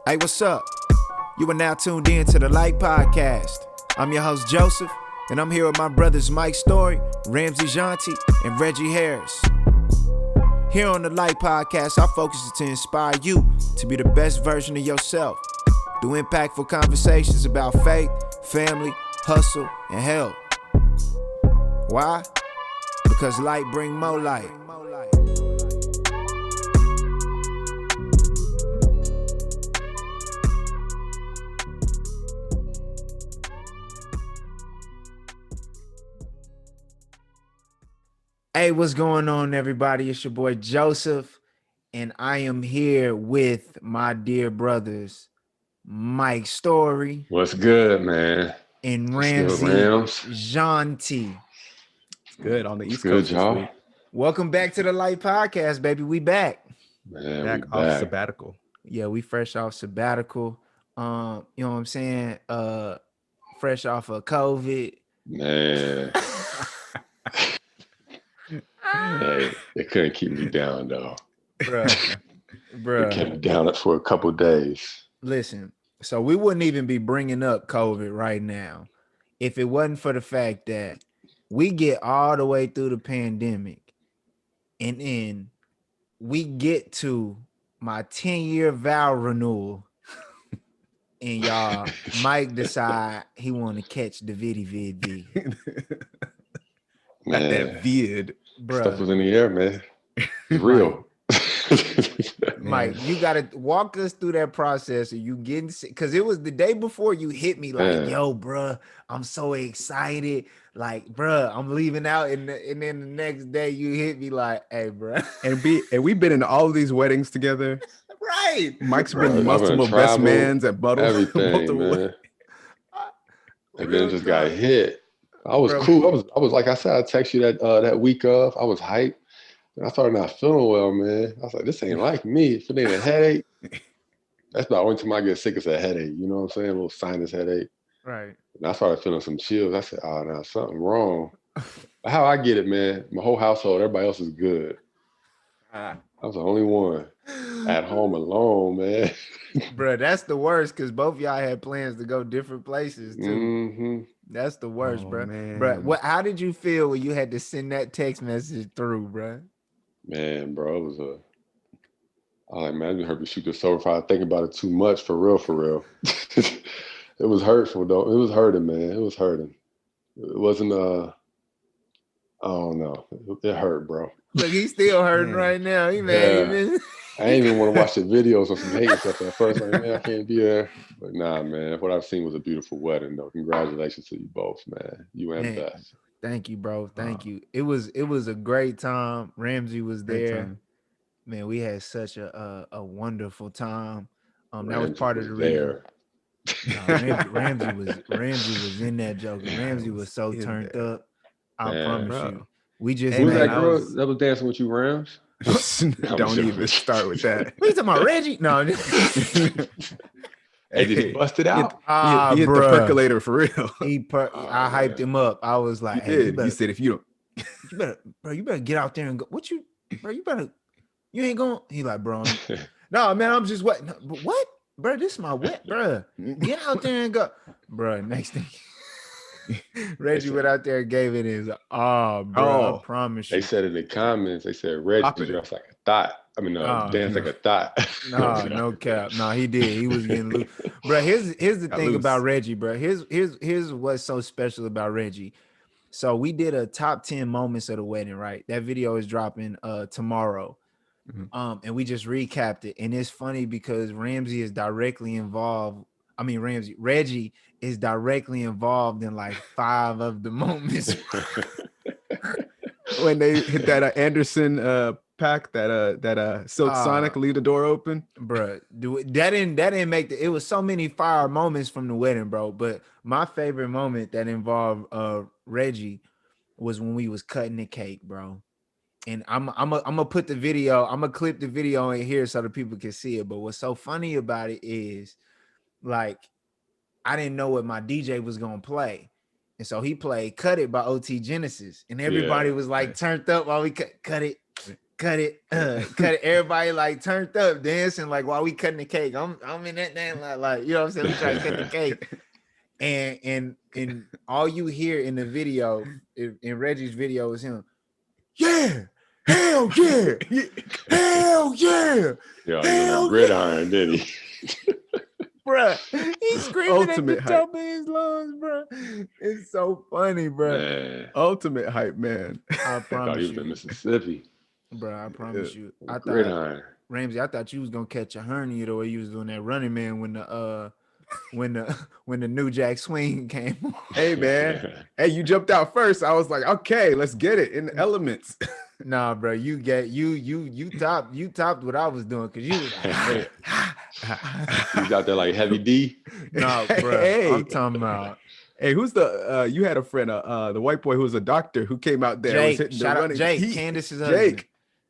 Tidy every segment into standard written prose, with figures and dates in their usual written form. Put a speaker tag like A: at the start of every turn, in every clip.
A: Hey, what's up? You are now tuned in to the Lite Podcast. I'm your host, Joseph, and I'm here with my brothers Mike Story, Ramsey Jonty, and Reggie Harris. Here on the Lite Podcast, our focus is to inspire you to be the best version of yourself through impactful conversations about faith, family, hustle, and health. Why? Because light bring more light. Hey, what's going on, everybody? It's your boy Joseph, and I am here with my dear brothers, Mike Story.
B: What's good, man?
A: And
B: What's
A: Ramsey
B: good, Rams?
A: Jonty.
C: It's good on the East
B: Good,
C: Coast
B: y'all.
C: this week.
A: Welcome back to the Lite Podcast, baby. We back.
B: Man,
C: Back off sabbatical.
A: Yeah, we fresh off sabbatical. You know what I'm saying? Fresh off of COVID.
B: Man. Hey, they couldn't keep me down though.
A: Bruh.
B: They kept me down for a couple days.
A: Listen, so we wouldn't even be bringing up COVID right now if it wasn't for the fact that we get all the way through the pandemic and then we get to my 10-year vow renewal and y'all Mike decide he want to catch the vid.
C: Got that vid.
B: Stuff was in the air, man. It's real.
A: Mike, you gotta walk us through that process of you getting sick, because it was the day before you hit me like, yo, bruh, I'm so excited. Like, bruh, I'm leaving out, and then the next day you hit me like, hey, bruh.
C: And we've been in all of these weddings together.
A: Right.
C: Mike's been multiple best mans at Buttle.
B: Everything, man. And then just got hit. I was cool. I was like I said, I text you that week of. I was hyped. And I started not feeling well, man. I was like, this ain't like me. If it ain't a headache, that's the only time I get sick is a headache. You know what I'm saying? A little sinus headache.
A: Right.
B: And I started feeling some chills. I said, oh, now something wrong. But how I get it, man, my whole household, everybody else is good. I was the only one at home alone, man.
A: Bro, that's the worst because both y'all had plans to go different places too.
B: Mm-hmm.
A: That's the worst, bro.
C: Man.
A: Bro, how did you feel when you had to send that text message through, bro?
B: Man, bro, it was I like, man, I just heard me shoot this over if I think about it too much, for real. It was hurtful, though. It was hurting, man. It was hurting. It wasn't, I don't know. It hurt, bro.
A: Look, he's still hurting right now. He mad.
B: I ain't even want to watch the videos of some hate stuff at first. Like, man, I can't be there. But nah, man, what I've seen was a beautiful wedding, though. Congratulations to you both, man. You and Beth.
A: Thank you, bro. Thank you. It was a great time. Ramsey was there. Man, we had such a wonderful time. That was part of the reason. Ramsey was in that joke. Ramsey was so turned up. I promise you. We just
B: who's that girl that was dancing with you, Rams?
C: Don't even start with that.
A: What are you talking about, Reggie? No.
B: Hey, did he bust it out?
C: He hit the percolator for real.
A: I hyped him up. I was like, hey,
C: he said, if you don't,
A: you better get out there and go. You ain't going. He like, bro, no, man, I'm just wet. No, but what, bro? This is my wet, bro. Get out there and go, bro. Next thing. Reggie went out there and gave it his bro. I promise you.
B: They said in the comments, they said Reggie dressed like a thought. I mean, dance like a thought.
A: No cap. No, he did. He was getting loose. Bro, here's the thing about Reggie, bro. Here's what's so special about Reggie. So we did a top 10 moments of the wedding, right? That video is dropping tomorrow. Mm-hmm. And we just recapped it. And it's funny because Ramsey is directly involved. I mean, Reggie is directly involved in like 5 of the moments.
C: When they hit that Anderson pack, that Silk Sonic, leave the door open,
A: bro. That didn't make it was so many fire moments from the wedding, bro. But my favorite moment that involved Reggie was when we was cutting the cake, bro. And I'm gonna put the video, I'm gonna clip the video in here so the people can see it. But what's so funny about it is, like, I didn't know what my DJ was gonna play. And so he played Cut It by OT Genesis. And everybody was like turned up while we cut it. cut it. Everybody like turned up dancing like while we cutting the cake. I'm in that thing like you know what I'm saying. We try to cut the cake, and all you hear in the video, in Reggie's video, is him. Yeah, hell yeah, hell yeah,
B: Yeah,
A: hell
B: gridiron, did he?
A: Bruh, he's screaming
C: Ultimate
A: at the top of his lungs, bruh. It's so funny, bruh.
B: Man.
C: Ultimate hype, man.
A: I
B: I thought
A: promise
B: he was
A: you,
B: in Mississippi.
A: bruh. I promise you. I
B: Gridiron.
A: thought Ramsey, I thought you was gonna catch a hernia the way you was doing that Running Man when the New Jack Swing came on.
C: Hey, man. Hey, you jumped out first. I was like, okay, let's get it in the elements.
A: Nah, bro, you topped what I was doing because you was like,
B: He's out there like Heavy D.
A: nah, bro.
C: Hey.
A: I'm talking about
C: Hey, who's the you had a friend, the white boy who was a doctor who came out there
A: Jake.
C: was hitting
A: Shout
C: the
A: out
C: running.
A: Jake, Candace's
C: Jake.
A: husband.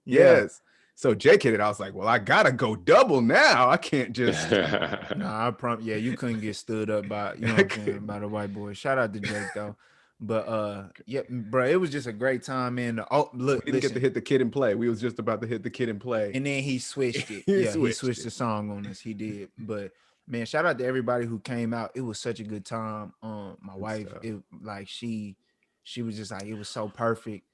A: Yeah.
C: Yes. So Jake hit it. I was like, well, I gotta go double now. I can't just
A: Nah, I promise. Yeah, you couldn't get stood up by you know what I'm saying, by the white boy. Shout out to Jake though. But yeah, bro, it was just a great time, man. Oh, look,
C: we didn't get to hit the kid and play. We was just about to hit the kid and play.
A: And then he switched it.
C: He
A: He
C: switched
A: switched the song on us. He did. But man, shout out to everybody who came out. It was such a good time. My wife, it like she was just like, it was so perfect.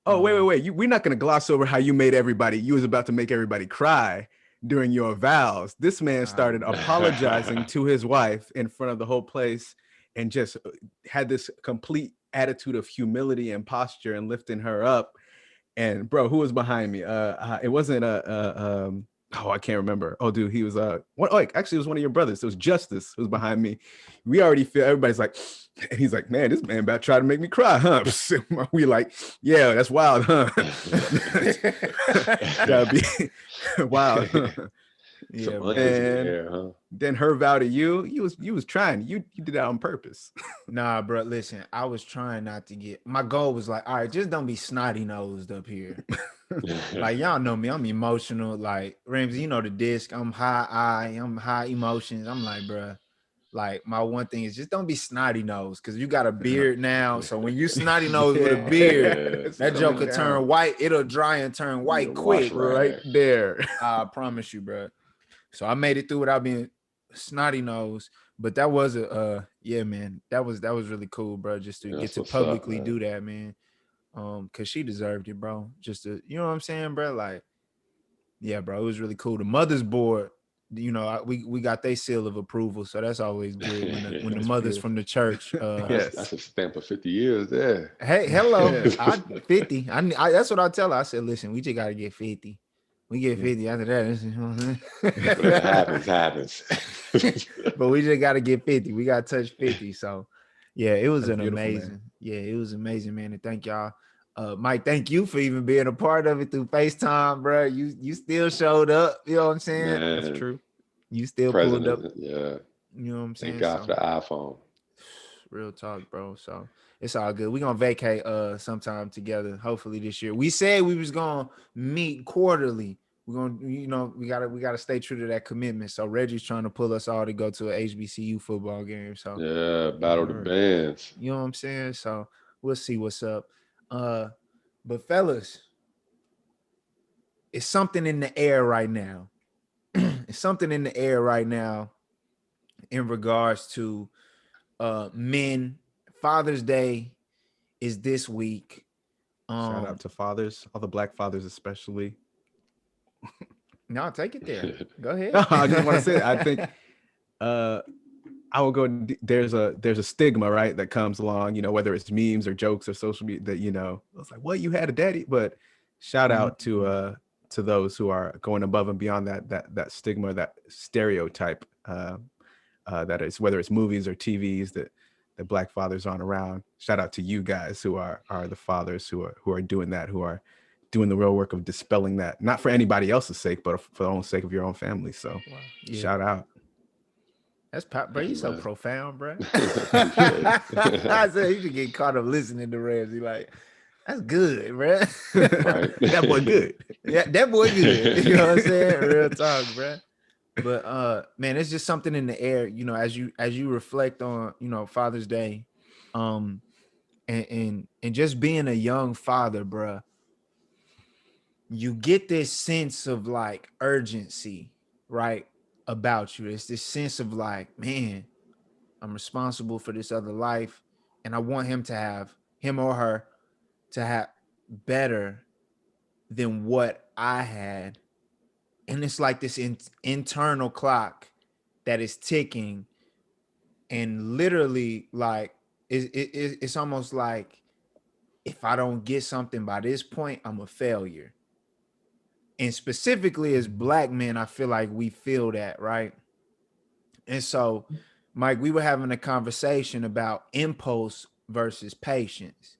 C: Oh, wait. We're not gonna gloss over how you made everybody. You was about to make everybody cry during your vows. This man started apologizing to his wife in front of the whole place and just had this complete attitude of humility and posture and lifting her up. And bro, who was behind me? It wasn't I can't remember. Oh, dude, he was actually it was one of your brothers. It was Justice who was behind me. We already feel everybody's like, and he's like, man, this man about to try to make me cry, huh? We like, yeah, that's wild, huh? That'd be wild.
A: Yeah,
C: and then her vow to you was trying. You did that on purpose.
A: Nah, bro. Listen, I was trying not to get. My goal was like, all right, just don't be snotty nosed up here. Like y'all know me, I'm emotional. Like Ramsey, you know the disc. I'm high emotions. I'm like, bro. Like my one thing is just don't be snotty nose because you got a beard now. So when you snotty nose with a beard, that joke could turn white. It'll dry and turn white quick.
C: Right there.
A: I promise you, bro. So I made it through without being snotty nose. But that was yeah, man. That was really cool, bro. Just to get to publicly do that, man. Cause she deserved it, bro. Just to, you know what I'm saying, bro? Like, yeah, bro. It was really cool. The mother's board, you know, we got their seal of approval, so that's always good when the mothers from the church.
B: Yes, that's a stamp of 50 years there.
A: Hey, hello, 50. I that's what I tell her. I said, listen, we just gotta get 50. We get 50 after that. You know what I'm saying?
B: It happens.
A: But we just gotta get 50. We gotta touch 50. So yeah, it was amazing. Man. Yeah, it was amazing, man. And thank y'all. Mike, thank you for even being a part of it through FaceTime, bro. You still showed up. You know what I'm saying?
B: Man,
C: that's true.
A: You still pulled up.
B: Yeah.
A: You know what I'm saying?
B: Thank God for the iPhone.
A: Real talk, bro. So it's all good. We're gonna vacate sometime together, hopefully this year. We said we was gonna meet quarterly. We're gonna, you know, we gotta stay true to that commitment. So Reggie's trying to pull us all to go to an HBCU football game. So
B: yeah, battle the bands.
A: You know what I'm saying? So we'll see what's up. But fellas, it's something in the air right now. It's something in the air right now in regards to men. Father's Day is this week.
C: Shout out to fathers, all the Black fathers especially.
A: No, take it there. Go ahead.
C: No, I just want to say, I think I will go. There's a stigma, right, that comes along, you know, whether it's memes or jokes or social media that, you know, it's like, what, you had a daddy? But shout out to those who are going above and beyond that stigma, that stereotype that is, whether it's movies or TVs that Black fathers aren't around. Shout out to you guys who are the fathers who are doing that, who are doing the real work of dispelling that, not for anybody else's sake, but for the own sake of your own family. So shout out.
A: That's pop, bro. You so profound, bro. I said you should get caught up listening to Ramsey. Like, that's good, bro.
C: Right. That boy good.
A: Yeah, that boy good. You know what I'm saying? Real talk, bro. But man, it's just something in the air, you know, as you reflect on, you know, Father's Day, and just being a young father, bro. you get this sense of like urgency, right, about you. It's this sense of like, man, I'm responsible for this other life, and I want him or her to have better than what I had. And it's like this internal clock that is ticking, and literally like it's almost like if I don't get something by this point, I'm a failure. And specifically as Black men, I feel like we feel that, right? And so, Mike, we were having a conversation about impulse versus patience,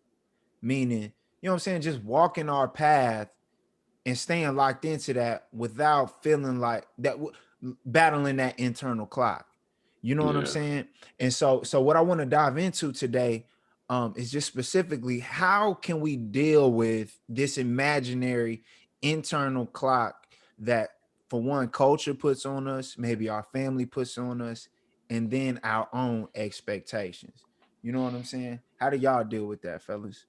A: meaning, you know what I'm saying, just walking our path and staying locked into that without feeling like that, battling that internal clock. You know what I'm
B: Yeah.
A: saying? And so what I want to dive into today is just specifically how can we deal with this imaginary internal clock that, for one, culture puts on us, maybe our family puts on us, and then our own expectations. You know what I'm saying? How do y'all deal with that, fellas?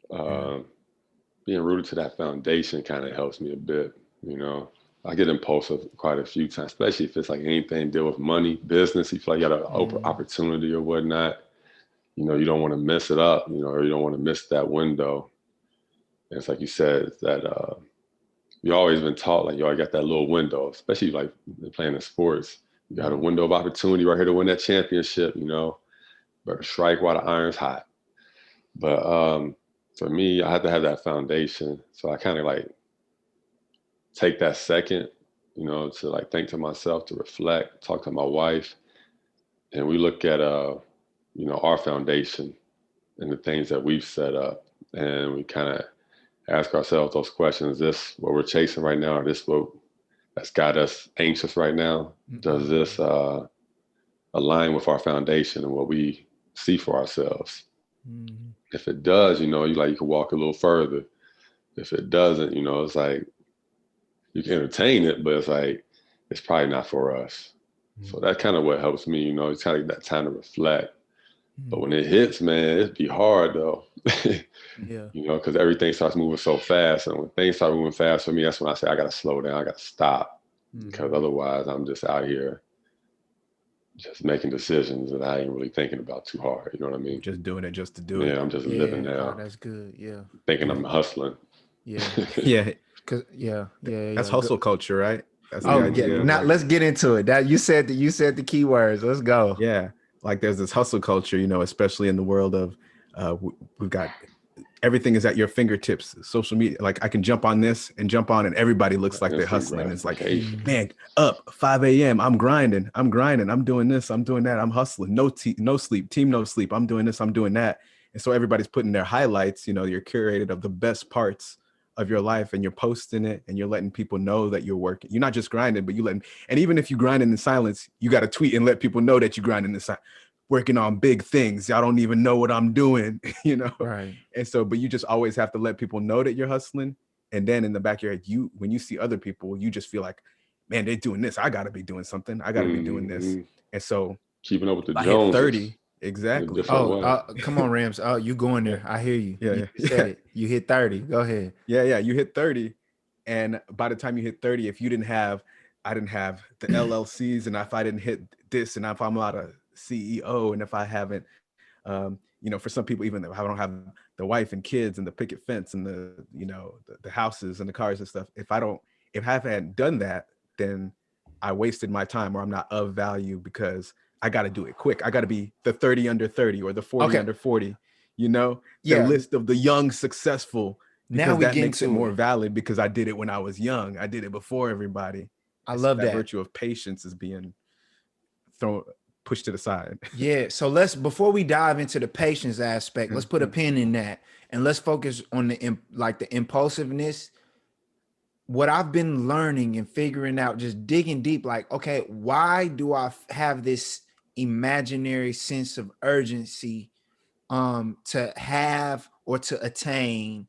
B: Being rooted to that foundation kind of helps me a bit. You know, I get impulsive quite a few times, especially if it's like anything deal with money, business. You feel like you got an opportunity or whatnot. You know, you don't want to mess it up. You know, or you don't want to miss that window. And it's like you said, it's that you always been taught like you always got that little window, especially like playing in sports. You got a window of opportunity right here to win that championship. You know, better strike while the iron's hot. But for me, I had to have that foundation. So I kind of like take that second, you know, to like think to myself, to reflect, talk to my wife, and we look at you know, our foundation and the things that we've set up, and we kind of ask ourselves those questions: is this what we're chasing right now, or this what that's got us anxious right now? Does this align with our foundation and what we see for ourselves? If it does, you know, you can walk a little further. If it doesn't, you know, it's like you can entertain it, but it's like it's probably not for us. So that's kind of what helps me, you know. It's kind of that time to reflect. But when it hits, man, it'd be hard though.
A: Yeah.
B: You know, because everything starts moving so fast, and when things start moving fast for me, that's when I say I got to slow down, I got to stop, because otherwise I'm just out here just making decisions that I ain't really thinking about too hard. You know what I mean?
C: Just doing it just to do it.
B: Yeah, I'm just living now.
A: Oh, that's good. Yeah.
B: Thinking I'm hustling.
A: Yeah.
C: Yeah,
A: Cause
C: that's hustle culture, right? That's the
A: Oh
C: idea.
A: yeah.
C: Of
A: Now
C: like,
A: let's get into it. That you said the key words. Let's go.
C: yeah, like there's this hustle culture, you know, especially in the world of we've got everything is at your fingertips. Social media, like I can jump on this and jump on, and everybody looks like they're hustling. It's like, man, up 5 a.m. I'm grinding, I'm doing this, I'm doing that, I'm hustling. No sleep, team no sleep. I'm doing this, I'm doing that. And so everybody's putting their highlights, you know, you're curated of the best parts of your life, and you're posting it, and you're letting people know that you're working. You're not just grinding, but and even if you grind in silence, you got to tweet and let people know that you grind in silence, working on big things. Y'all don't even know what I'm doing, you know?
A: Right.
C: And so, but you just always have to let people know that you're hustling. And then in the back of your head, when you see other people, you just feel like, man, they're doing this. I got to be doing something. I got to be doing this. And so
B: keeping up with the
C: I
B: Joneses.
C: hit 30. Exactly.
A: Come on, Rams. Oh, you going there. I hear you.
C: Yeah,
A: you said it. You hit 30. Go ahead.
C: Yeah. You hit 30. And by the time you hit 30, if I didn't have the LLCs, and if I didn't hit this, and if I'm not a CEO, and if I haven't, you know, for some people, even if I don't have the wife and kids and the picket fence and the, you know, the houses and the cars and stuff, if I haven't done that, then I wasted my time, or I'm not of value, because I got to do it quick. I got to be the 30 under 30 or the 40 under 40, you know, the list of the young successful, because
A: now
C: that makes it more valid, because I did it when I was young. I did it before everybody.
A: I love that.
C: Virtue of patience is being pushed to the side.
A: Yeah. So before we dive into the patience aspect, let's put a pin in that, and let's focus on the impulsiveness. What I've been learning and figuring out, just digging deep, like, okay, why do I have this imaginary sense of urgency to have or to attain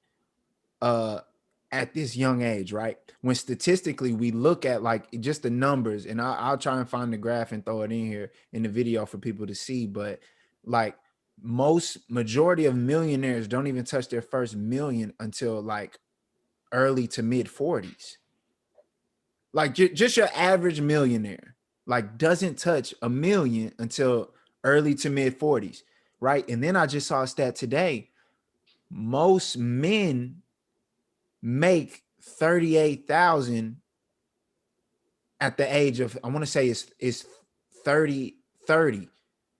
A: at this young age, right? When statistically we look at like just the numbers, and I'll try and find the graph and throw it in here in the video for people to see, but like majority of millionaires don't even touch their first million until like early to mid 40s. Like just your average millionaire, like doesn't touch $1 million until early to mid 40s, right? And then I just saw a stat today. Most men make 38,000 at the age of, I want to say it's 30,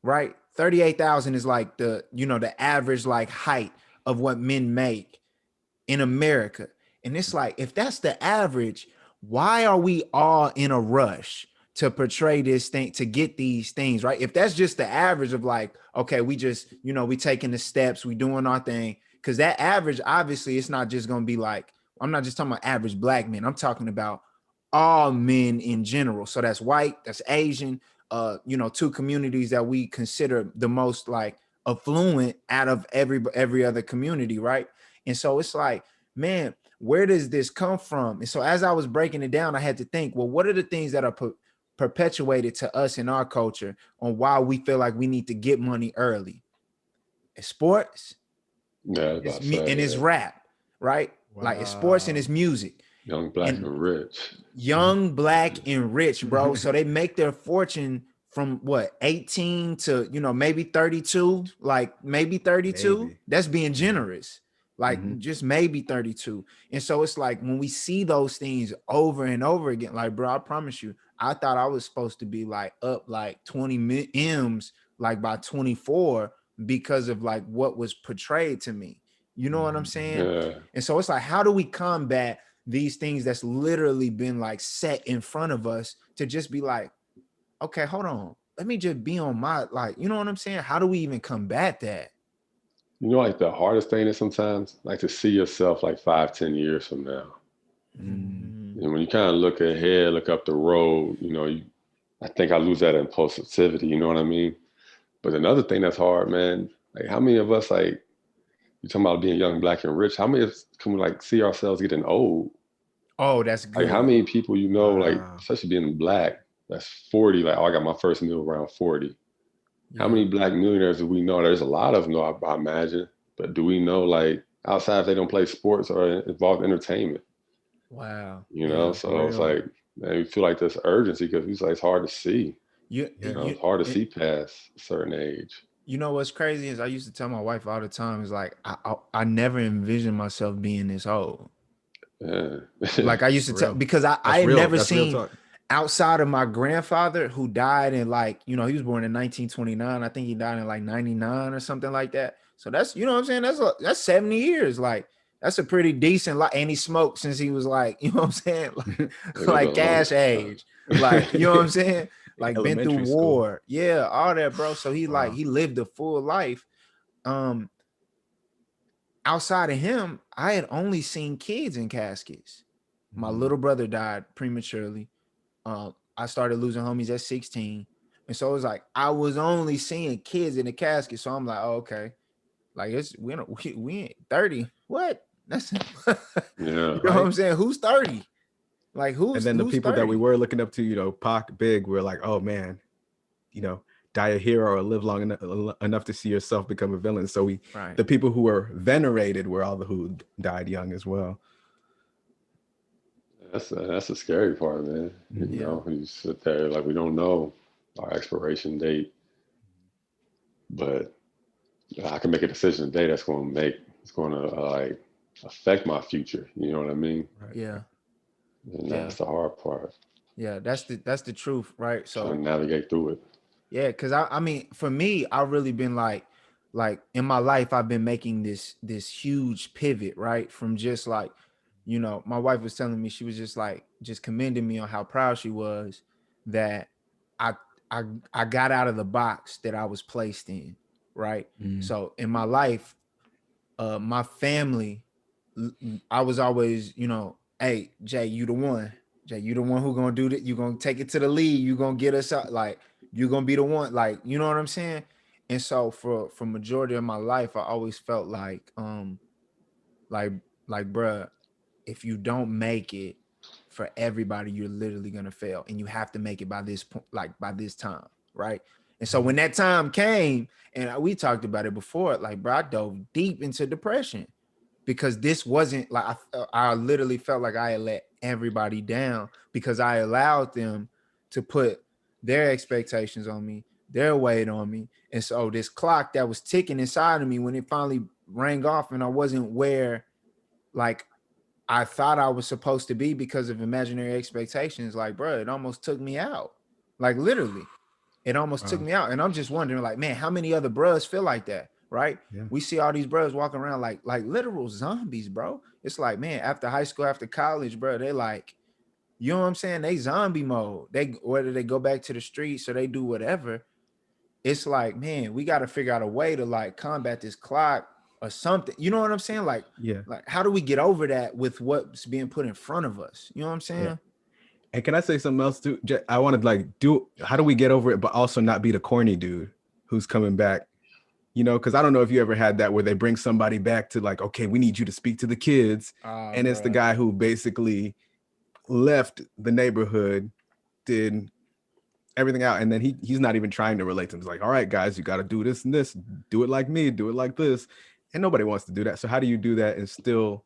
A: right? 38,000 is like the, the average like height of what men make in America. And it's like, if that's the average, why are we all in a rush to portray this thing, to get these things, right? If that's just the average of like, okay, we just, we taking the steps, we doing our thing. Because that average, obviously, it's not just going to be like, I'm not just talking about average black men. I'm talking about all men in general. So that's white, that's Asian, two communities that we consider the most like affluent out of every other community, right? And so it's like, man, where does this come from? And so as I was breaking it down, I had to think, well, what are the things that are perpetuated to us in our culture on why we feel like we need to get money early? It's sports, it's rap, right? Wow. Like it's sports and it's music.
B: Young, black, and rich.
A: Young, black, and rich, bro. So they make their fortune from what, 18 to, maybe 32, like maybe 32. Maybe. That's being generous. Like just maybe 32. And so it's like when we see those things over and over again, like, bro, I promise you, I thought I was supposed to be like up like 20 M's like by 24 because of like what was portrayed to me. You know what I'm saying? Yeah. And so it's like, how do we combat these things that's literally been like set in front of us to just be like, okay, hold on, let me just be on my, like, you know what I'm saying? How do we even combat that?
B: Like the hardest thing is sometimes like to see yourself like 5-10 years from now. And when you kind of look ahead, look up the road, I think I lose that impulsivity, you know what I mean? But another thing that's hard, man, like how many of us, like, you're talking about being young, black, and rich, how many of us can like see ourselves getting old?
A: Oh, that's good.
B: Like how many people, like, especially being black, that's 40, like, oh, I got my first meal around 40. Yeah. How many black millionaires do we know? There's a lot of them, I imagine, but do we know, like, outside if they don't play sports or involved in entertainment?
A: Wow.
B: So it's like, man, we feel like this urgency because it's like it's hard to see. It's hard to see past a certain age.
A: You know what's crazy is I used to tell my wife all the time, is like, I never envisioned myself being this old. Yeah. Like I used to tell, because I had never seen outside of my grandfather who died in like, he was born in 1929. I think he died in like 99 or something like that. So that's, you know what I'm saying? That's 70 years. Like that's a pretty decent lot. And he smoked since he was like, you know what I'm saying? Like cash age, like, you know what I'm saying? Like been through war. Yeah. All that, bro. So he like, he lived a full life. Outside of him, I had only seen kids in caskets. My little brother died prematurely. I started losing homies at 16. And so it was like, I was only seeing kids in the casket. So I'm like, oh, okay. Like we ain't 30. What? That's
B: yeah.
A: You know what I'm saying? Who's 30? Like who's,
C: and then the people
A: 30?
C: that we were looking up to, Pac, Big, we're like, oh man, die a hero or live long enough to see yourself become a villain. So the people who were venerated were all the who died young as well.
B: That's the scary part, man. You sit there like, we don't know our expiration date, but I can make a decision today that's going to like affect my future. You know what I mean?
A: Right. Yeah.
B: And that's the hard part.
A: Yeah, that's the truth, right? So
B: trying to navigate through it.
A: Yeah, because I mean, for me, I've really been like in my life, I've been making this huge pivot, right? From just like, my wife was telling me, she was just commending me on how proud she was that I got out of the box that I was placed in, right? So in my life, my family, I was always, hey, Jay, you the one. Jay, you the one who gonna do that. You gonna take it to the lead. You gonna get us out. Like, you're gonna be the one. Like, you know what I'm saying? And so for majority of my life, I always felt like bruh, if you don't make it for everybody, you're literally gonna fail, and you have to make it by this point, like by this time, right? And so when that time came, and we talked about it before, like, bro, I dove deep into depression. because this wasn't like I literally felt like I had let everybody down because I allowed them to put their expectations on me, their weight on me. And so this clock that was ticking inside of me, when it finally rang off and I wasn't where like I thought I was supposed to be because of imaginary expectations, like, bro, it almost took me out. Like literally, it almost took me out. And I'm just wondering, like, man, how many other bros feel like that? Right?
C: Yeah.
A: We see all these bros walking around like literal zombies, bro. It's like, man, after high school, after college, bro, they like, you know what I'm saying? They zombie mode. They whether they go back to the streets or they do whatever. It's like, man, we got to figure out a way to like combat this clock or something. You know what I'm saying? Like,
C: Yeah.
A: like how do we get over that with what's being put in front of us? You know what I'm saying?
C: Yeah. And can I say something else too? I want to like how do we get over it, but also not be the corny dude who's coming back? You know, because I don't know if you ever had that where they bring somebody back to like, okay, we need you to speak to the kids. And it's the guy who basically left the neighborhood, did everything out. And then he's not even trying to relate to them. He's like, all right, guys, you got to do this and this, do it like me, do it like this. And nobody wants to do that. So how do you do that and still,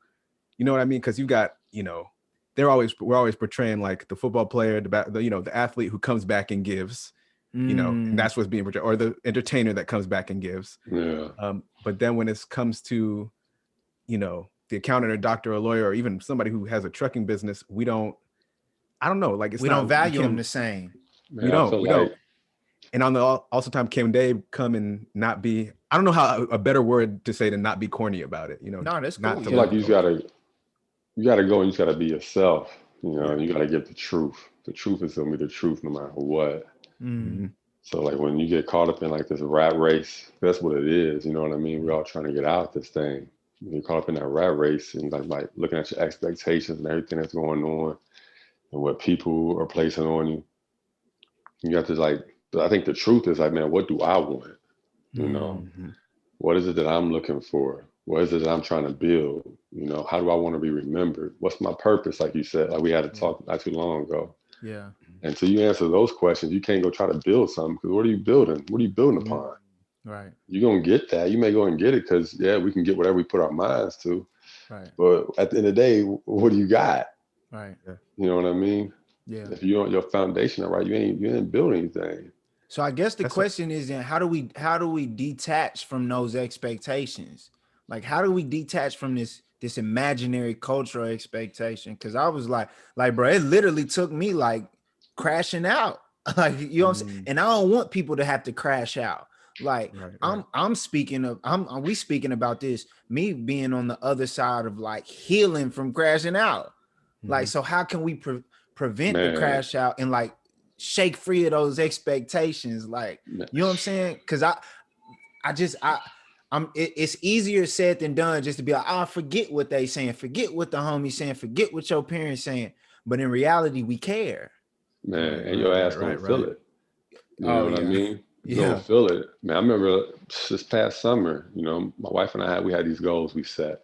C: you know what I mean? Because you got, you know, we're always portraying like the football player, the athlete who comes back and gives, you know, and that's what's being portrayed, or the entertainer that comes back and gives.
B: Yeah.
C: But then when it comes to, you know, the accountant or doctor or lawyer or even somebody who has a trucking business, I don't know, like
A: we don't value them the same.
C: Man, we don't. And on the also time, can they come and not be? I don't know how a better word to say to not be corny about it. You know,
A: no, that's cool.
B: I feel like you gotta go and you gotta be yourself. You know, and you gotta give the truth. The truth is gonna be the truth no matter what.
A: Mm-hmm.
B: So like when you get caught up in like this rat race, that's what it is. You know what I mean? We're all trying to get out this thing. You get caught up in that rat race and like looking at your expectations and everything that's going on and what people are placing on you. You have to like, I think the truth is like, man, what do I want? You know, what is it that I'm looking for? What is it that I'm trying to build? You know, how do I want to be remembered? What's my purpose? Like you said, like we had a talk not too long ago.
A: Yeah.
B: And until you answer those questions, you can't go try to build something because what are you building? What are you building upon?
A: Right.
B: You're going to get that. You may go and get it because, yeah, we can get whatever we put our minds to.
A: Right.
B: But at the end of the day, what do you got?
A: Right.
B: You know what I mean?
A: Yeah.
B: If you want your foundation all right, you ain't building anything.
A: So I guess the question is then how do we detach from those expectations? Like how do we detach from this imaginary cultural expectation? Because I was like, bro, it literally took me like crashing out. Like, you know what I'm saying? And I don't want people to have to crash out. Like we speaking about this, me being on the other side of like healing from crashing out. Like, so how can we prevent the crash out and like shake free of those expectations? Like, you know what I'm saying? Because it's easier said than done just to be like, oh, forget what they saying, forget what the homie saying, forget what your parents saying. But in reality, we care.
B: Man, and your ass gonna feel it. You know what I mean? You gonna feel it. Man, I remember this past summer, you know, my wife and we had these goals we set.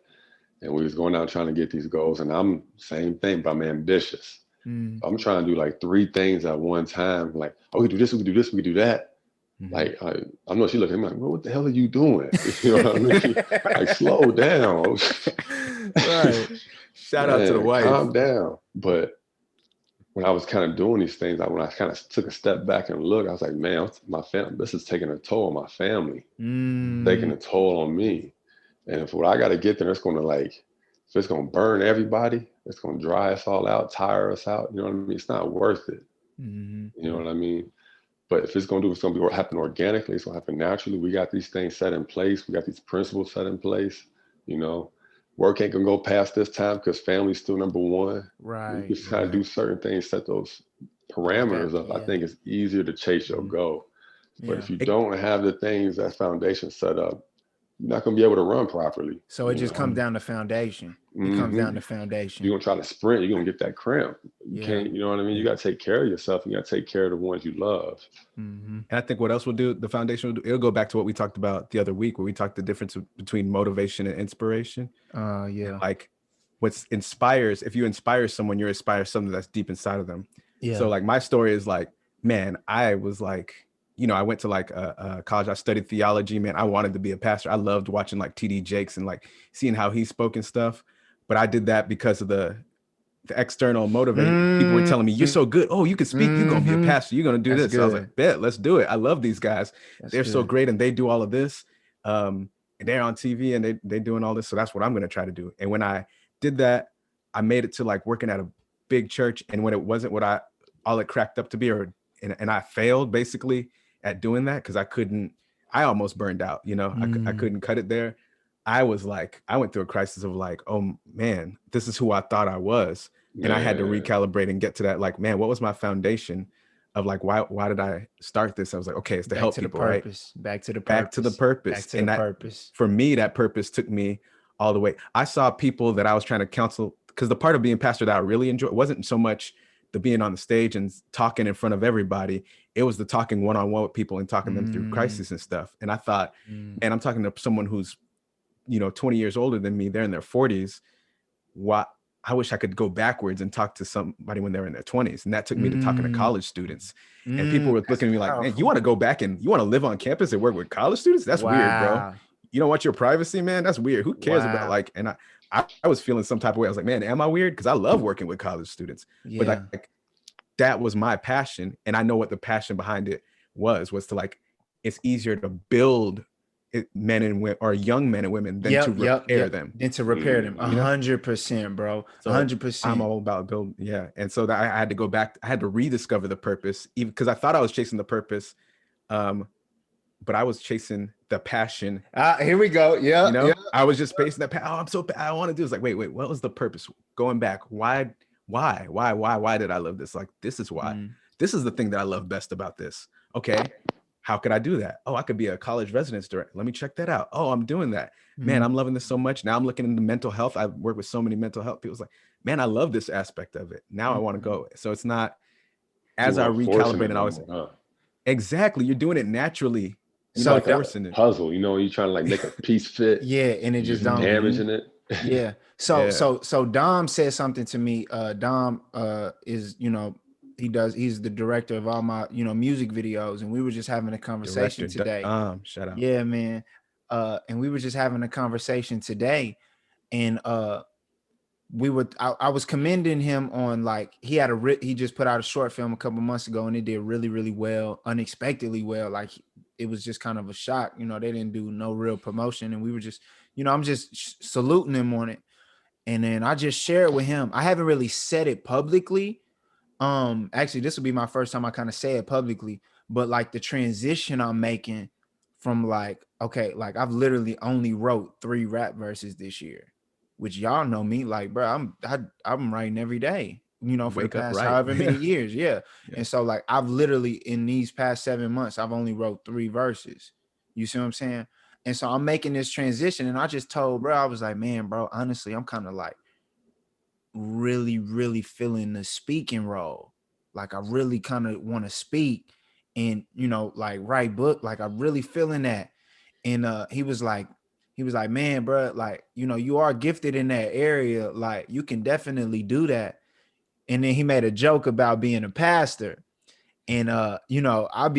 B: And we was going out trying to get these goals. And I'm same thing, but I'm ambitious. I'm trying to do like 3 things at one time. Like, oh, we can do this, we can do this, we can do that. Like, I know she looked at me like, well, what the hell are you doing? You know what I mean? Like, slow down.
C: Right. Shout out to the wife.
B: Calm down. But when I was kind of doing these things, when I kind of took a step back and looked, I was like, man, my family, this is taking a toll on my family, taking a toll on me. And if what I got to get there, it's going to like, if it's going to burn everybody, it's going to dry us all out, tire us out. You know what I mean? It's not worth it. You know what I mean? But if it's going to happen organically. It's going to happen naturally. We got these things set in place. We got these principles set in place. You know, work ain't going to go past this time because family's still number one.
A: Right.
B: You just kind of do certain things, set those parameters up. I think it's easier to chase your goal. But if you don't have the things, that foundation set up, you're not going to be able to run properly.
A: So it just comes down to foundation. It comes down to foundation.
B: You're going to try to sprint, you're going to get that cramp. You can't, you know what I mean? You got to take care of yourself. You got to take care of the ones you love.
C: And I think what else will do, the foundation will do, it'll go back to what we talked about the other week, where we talked the difference between motivation and inspiration. Like what inspires, if you inspire someone, you inspire something that's deep inside of them. So like my story is like, man, I was like, you know, I went to like college. I studied theology, man. I wanted to be a pastor. I loved watching like TD Jakes and like seeing how he spoke and stuff. But I did that because of the external motivate. People were telling me, you're so good. Oh, you can speak. You're going to be a pastor. You're going to do this. So I was like, bet, let's do it. I love these guys. They're so great. And they do all of this. And they're on TV and they're doing all this. So that's what I'm going to try to do. And when I did that, I made it to like working at a big church. And when it wasn't what all it cracked up to be, and I failed basically at doing that because I almost burned out, you know, I couldn't cut it there. I was like, I went through a crisis of like, oh man, this is who I thought I was. And I had to recalibrate and get to that, like, man, what was my foundation of like, why did I start this? I was like, okay, it's to help people, right?
D: Back to the
C: purpose. And that, for me, that purpose took me all the way. I saw people that I was trying to counsel, because the part of being pastor that I really enjoyed wasn't so much the being on the stage and talking in front of everybody. It was the talking one-on-one with people and talking them through crisis and stuff. And I thought, and I'm talking to someone who's, you know, 20 years older than me, they're in their 40s. I wish I could go backwards and talk to somebody when they're in their 20s. And that took me to talking to college students. And people were looking at me like, man, you want to go back and you want to live on campus and work with college students? That's weird, bro. You don't want your privacy, man? That's weird. Who cares about like, and I was feeling some type of way. I was like, man, am I weird? Because I love working with college students. But like, that was my passion. And I know what the passion behind it was to like, it's easier to build men and women, or young men and women, than to repair them.
D: Than to repair them. 100%, bro. 100%.
C: I'm all about building. Yeah. And so that I had to go back. I had to rediscover the purpose, even because I thought I was chasing the purpose. But I was chasing the passion.
D: Here we go. Yeah.
C: You know, I was just chasing that. I want to do this. Like, wait, what was the purpose? Going back. Why did I love this? Like, this is why. This is the thing that I love best about this. Okay. How could I do that? Oh, I could be a college residence director. Let me check that out. Oh, I'm doing that. Man, I'm loving this so much. Now I'm looking into mental health. I work with so many mental health people. It's like, man, I love this aspect of it. Now I want to go. So it's not, as I recalibrate and I was, exactly, you're doing it naturally.
B: You're so like forcing it. Puzzle, you know, you're trying to like make a piece fit.
D: And it just
B: damaging it.
D: So Dom said something to me. Dom is, you know, he's the director of all my, you know, music videos, and we were just having a conversation today.
C: Shout out.
D: Yeah, man. And we were just having a conversation today, and I was commending him on, like, he just put out a short film a couple months ago, and it did really, really well, unexpectedly well. Like, it was just kind of a shock. You know, they didn't do no real promotion, and we were just, you know, I'm just saluting him on it. And then I just shared with him. I haven't really said it publicly. Actually, this will be my first time I kind of say it publicly, but like the transition I'm making from like, okay, like I've literally only wrote 3 rap verses this year, which y'all know me, like, bro, I'm writing every day, you know, for the past however many years. Yeah. And so like, I've literally in these past 7 months, I've only wrote 3 verses. You see what I'm saying? And so I'm making this transition, and I just told bro, I was like, man, bro, honestly, I'm kind of like really, really feeling the speaking role. Like, I really kind of want to speak and, you know, like write book. Like, I'm really feeling that. And he was like, man, bro, like, you know, you are gifted in that area. Like, you can definitely do that. And then he made a joke about being a pastor. And you know, I'll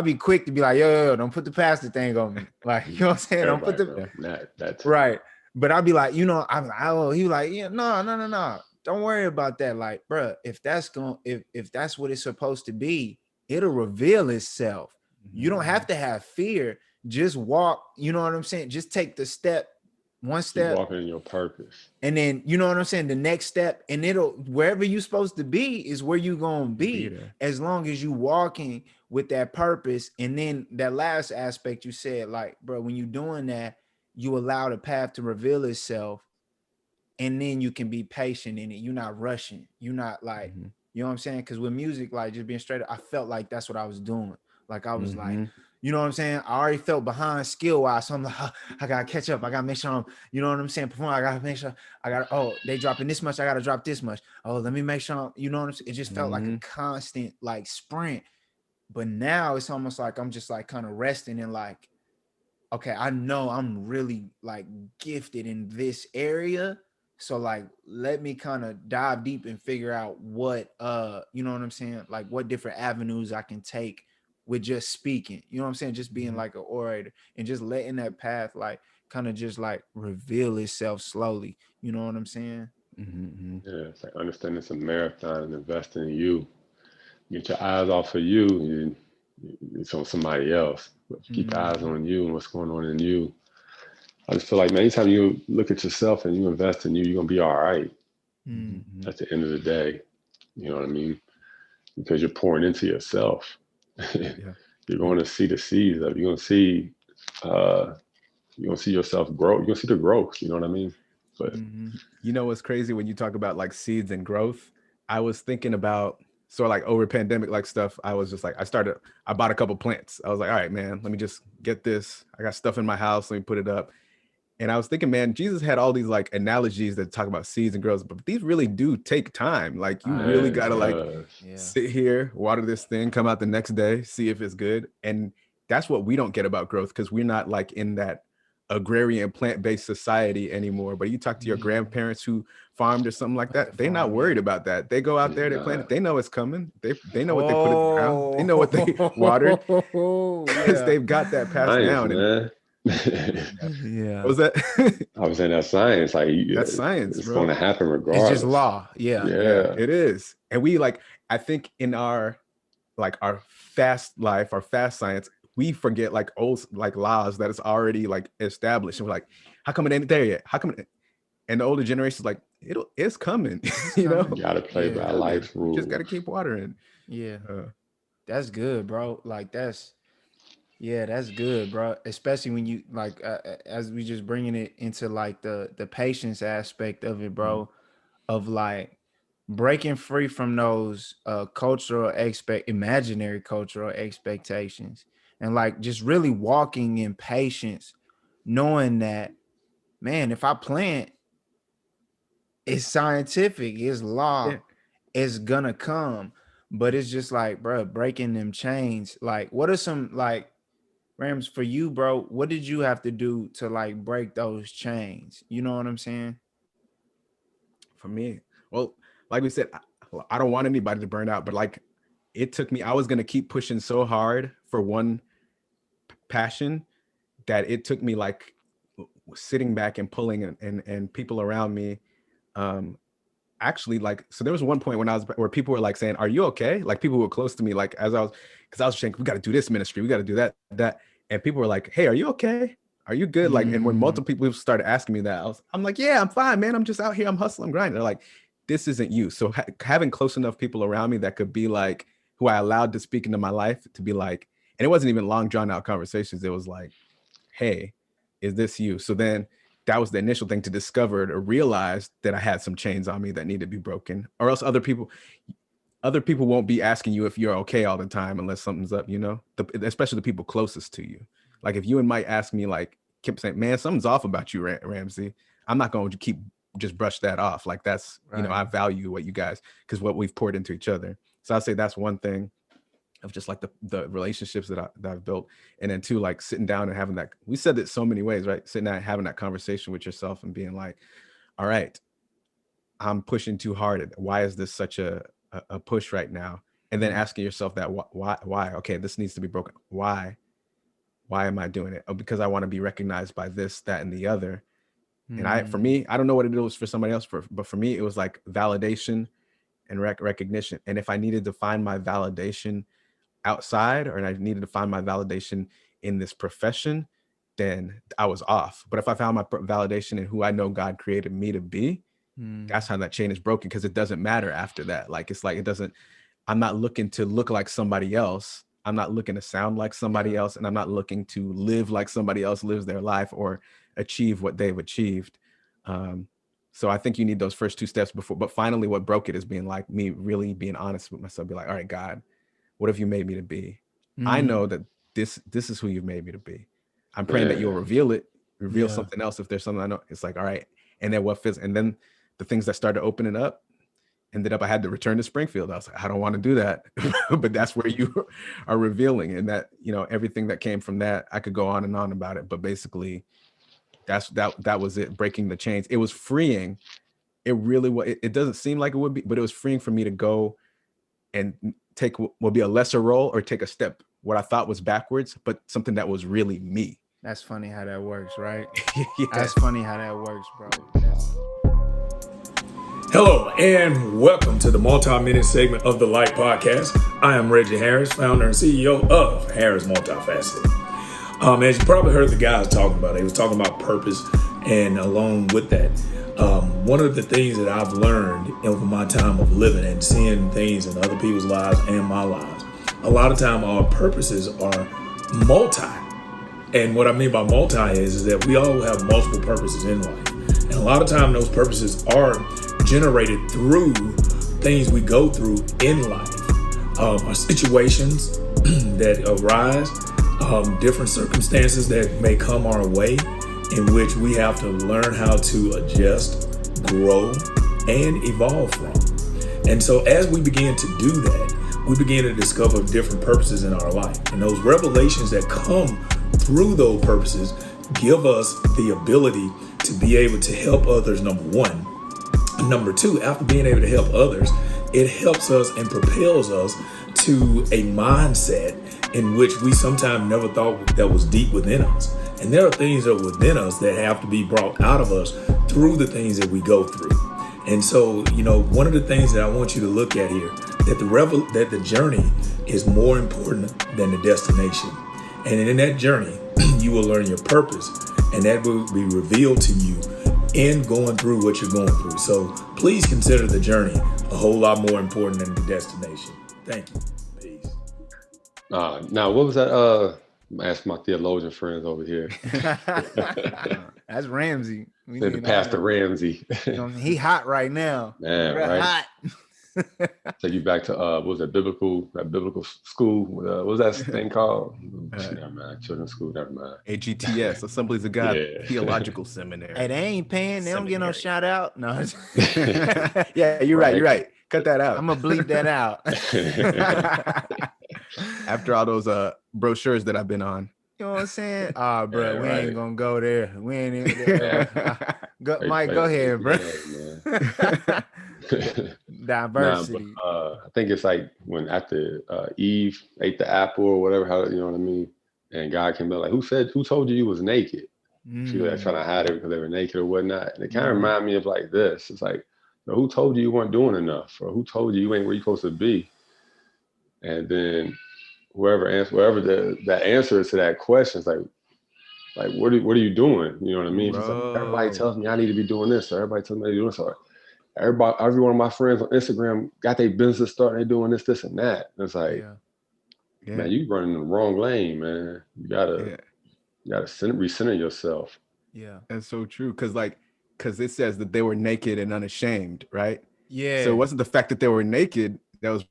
D: be quick to be like, yo, don't put the pastor thing on me. Like, you know what I'm saying? Don't put the right. But I'll be like, you know, he was like, yeah, no. Don't worry about that. Like, bro, if that's what it's supposed to be, it'll reveal itself. You don't have to have fear. Just walk, you know what I'm saying? Just take the step, one step.
B: Keep walking in your purpose.
D: And then, you know what I'm saying? The next step, and it'll, wherever you're supposed to be is where you're going to be, as long as you walking with that purpose. And then that last aspect you said, like, bro, when you're doing that, you allow the path to reveal itself, and then you can be patient in it. You're not rushing. You're not like, you know what I'm saying? Because with music, like, just being straight up, I felt like that's what I was doing. Like, I was like, you know what I'm saying? I already felt behind skill-wise. So I'm like, I got to catch up. I got to make sure I'm, you know what I'm saying? Perform. I got to make sure they dropping this much. I got to drop this much. Oh, let me make sure you know what I'm saying? It just felt like a constant, like, sprint. But now it's almost like I'm just like kind of resting and like, okay, I know I'm really like gifted in this area. So like, let me kind of dive deep and figure out what, you know what I'm saying? Like what different avenues I can take with just speaking. You know what I'm saying? Just being like an orator and just letting that path like kind of just like reveal itself slowly. You know what I'm saying?
B: Yeah, it's like understanding it's a marathon and investing in you. Get your eyes off of you and it's on somebody else. But keep your eyes on you and what's going on in you. I just feel like, man, anytime you look at yourself and you invest in you, you're going to be all right at the end of the day. You know what I mean? Because you're pouring into yourself. You're going to see the seeds of it. You're going to see yourself grow. You're going to see the growth. You know what I mean? But
C: you know what's crazy when you talk about like seeds and growth? I was thinking about, so like over pandemic like stuff, I was just like, I bought a couple plants. I was like, all right, man, let me just get this. I got stuff in my house. Let me put it up. And I was thinking, man, Jesus had all these like analogies that talk about seeds and growth, but these really do take time. Like you really got to like sit here, water this thing, come out the next day, see if it's good. And that's what we don't get about growth because we're not like in that agrarian plant-based society anymore. But you talk to your grandparents who farmed or something like that, they're not worried about that. They go out there, they plant it, they know it's coming. They know what they put in the ground. They know what they watered because they've got that passed down.
B: Man.
C: What was that?
B: I was saying that science, like
C: that's science,
B: it's
C: bro.
B: going to happen regardless.
D: It's just law. Yeah,
C: it is. And we like, I think in our like our fast life, our fast science, we forget like old like laws that is already like established. And we're like, how come it ain't there yet? How come? And the older generation's like, it's coming. You know,
B: you gotta play by life's rules.
C: Just gotta keep watering.
D: Yeah, that's good, bro. Like that's good, bro. Especially when you like as we just bringing it into like the patience aspect of it, bro, of like breaking free from those imaginary cultural expectations, and like just really walking in patience, knowing that, man, if I plant, it's scientific, it's law, it's gonna come. But it's just like, bro, breaking them chains. Like, what are some like Rams for you, bro? What did you have to do to like break those chains? You know what I'm saying?
C: For me, well, like we said, I don't want anybody to burn out, but like it took me, I was going to keep pushing so hard for one passion that it took me like sitting back and pulling and people around me actually like, so there was one point when where people were like saying, are you okay? Like people were close to me, like as because I was saying, we got to do this ministry, we got to do that. And people were like, hey, are you okay? Are you good? Like, and when multiple people started asking me that, I'm like, yeah, I'm fine, man. I'm just out here. I'm hustling, I'm grinding. They're like, this isn't you. So having close enough people around me that could be like, who I allowed to speak into my life to be like, and it wasn't even long drawn out conversations. It was like, hey, is this you? So then that was the initial thing to discover or realize that I had some chains on me that need to be broken, or else other people won't be asking you if you're okay all the time unless something's up, you know, especially the people closest to you. Like if you and Mike ask me, like, keep saying, man, something's off about you, Ramsey, I'm not going to keep just brush that off. Like that's, you know, I value what you guys, because what we've poured into each other. So I'd say that's one thing of just like the relationships that I've built. And then two, like sitting down and having that, we said it so many ways, right? Sitting down and having that conversation with yourself and being like, all right, I'm pushing too hard. Why is this such a push right now? And then asking yourself that why? Okay, this needs to be broken. Why am I doing it? Oh, because I want to be recognized by this, that, and the other. And for me, I don't know what it was for somebody else, but for me, it was like validation and recognition. And if I needed to find my validation outside, or I needed to find my validation in this profession, then I was off. But if I found my validation in who I know God created me to be, that's how that chain is broken, because it doesn't matter after that. Like, it's like, I'm not looking to look like somebody else. I'm not looking to sound like somebody else. And I'm not looking to live like somebody else lives their life or achieve what they've achieved. So I think you need those first two steps before, but finally what broke it is being like me really being honest with myself, be like, all right, God, what have you made me to be? I know that this is who you've made me to be. I'm praying that you'll reveal something else. If there's something I know, it's like, all right. And then what fits? And then the things that started opening up, ended up, I had to return to Springfield. I was like, I don't want to do that, but that's where you are revealing. And that, you know, everything that came from that, I could go on and on about it, but basically that was it, breaking the chains. It was freeing. It really was. It doesn't seem like it would be, but it was freeing for me to go and take what would be a lesser role or take a step what I thought was backwards, but something that was really me.
D: That's funny how that works, right?
C: Yeah.
D: That's funny how that works, bro.
E: Hello and welcome to the multi-minute segment of the Lite Podcast. I am Reggie Harris, founder and CEO of Harris Multifaceted. As you probably heard the guys talking about, they was talking about purpose, and along with that, one of the things that I've learned over my time of living and seeing things in other people's lives and my lives, a lot of time our purposes are multi. And what I mean by multi is that we all have multiple purposes in life. And a lot of time those purposes are generated through things we go through in life, our situations that arise, different circumstances that may come our way, in which we have to learn how to adjust, grow, and evolve from. And so as we begin to do that, we begin to discover different purposes in our life. And those revelations that come through those purposes give us the ability to be able to help others, number one. And number two, after being able to help others, it helps us and propels us to a mindset in which we sometimes never thought that was deep within us. And there are things that are within us that have to be brought out of us through the things that we go through. And so, one of the things that I want you to look at here, that the journey is more important than the destination. And in that journey, you will learn your purpose, and that will be revealed to you in going through what you're going through. So please consider the journey a whole lot more important than the destination. Thank you. Peace.
B: Now, what was that? Ask my theologian friends over here.
D: That's Ramsey.
B: Said the Pastor Ramsey.
D: He hot right now.
B: Man, right? Hot. Take you back to what was that biblical school? What was that thing called? Never mind. Children's school. Never mind.
C: AGTS, Assemblies of God Theological Seminary.
D: Hey, they ain't paying. They don't get no shout out. No.
C: Yeah, you're right. You're right. Cut that out.
D: I'm gonna bleep that out.
C: After all those brochures that I've been on.
D: You know what I'm saying? Bro,
B: yeah,
D: we
B: right.
D: ain't gonna go there. We ain't even Mike, go ahead, bro. Diversity.
B: I think it's like when after Eve ate the apple or whatever, how you know what I mean? And God came back like, who told you was naked? She was like, trying to hide it because they were naked or whatnot. And it kind of reminded me of like this. It's like, who told you weren't doing enough? Or who told you ain't where you're supposed to be? And then whoever the answer is to that question is like what are you doing? You know what I mean? She's like, everybody tells me I need to be doing this, or everybody tells me I need to do this, or every one of my friends on Instagram got their business starting, they're doing this, and that. And it's like, man, you running in the wrong lane, man. You gotta recenter yourself.
C: Yeah, that's so true. Because it says that they were naked and unashamed, right?
D: Yeah.
C: So it wasn't the fact that they were naked that was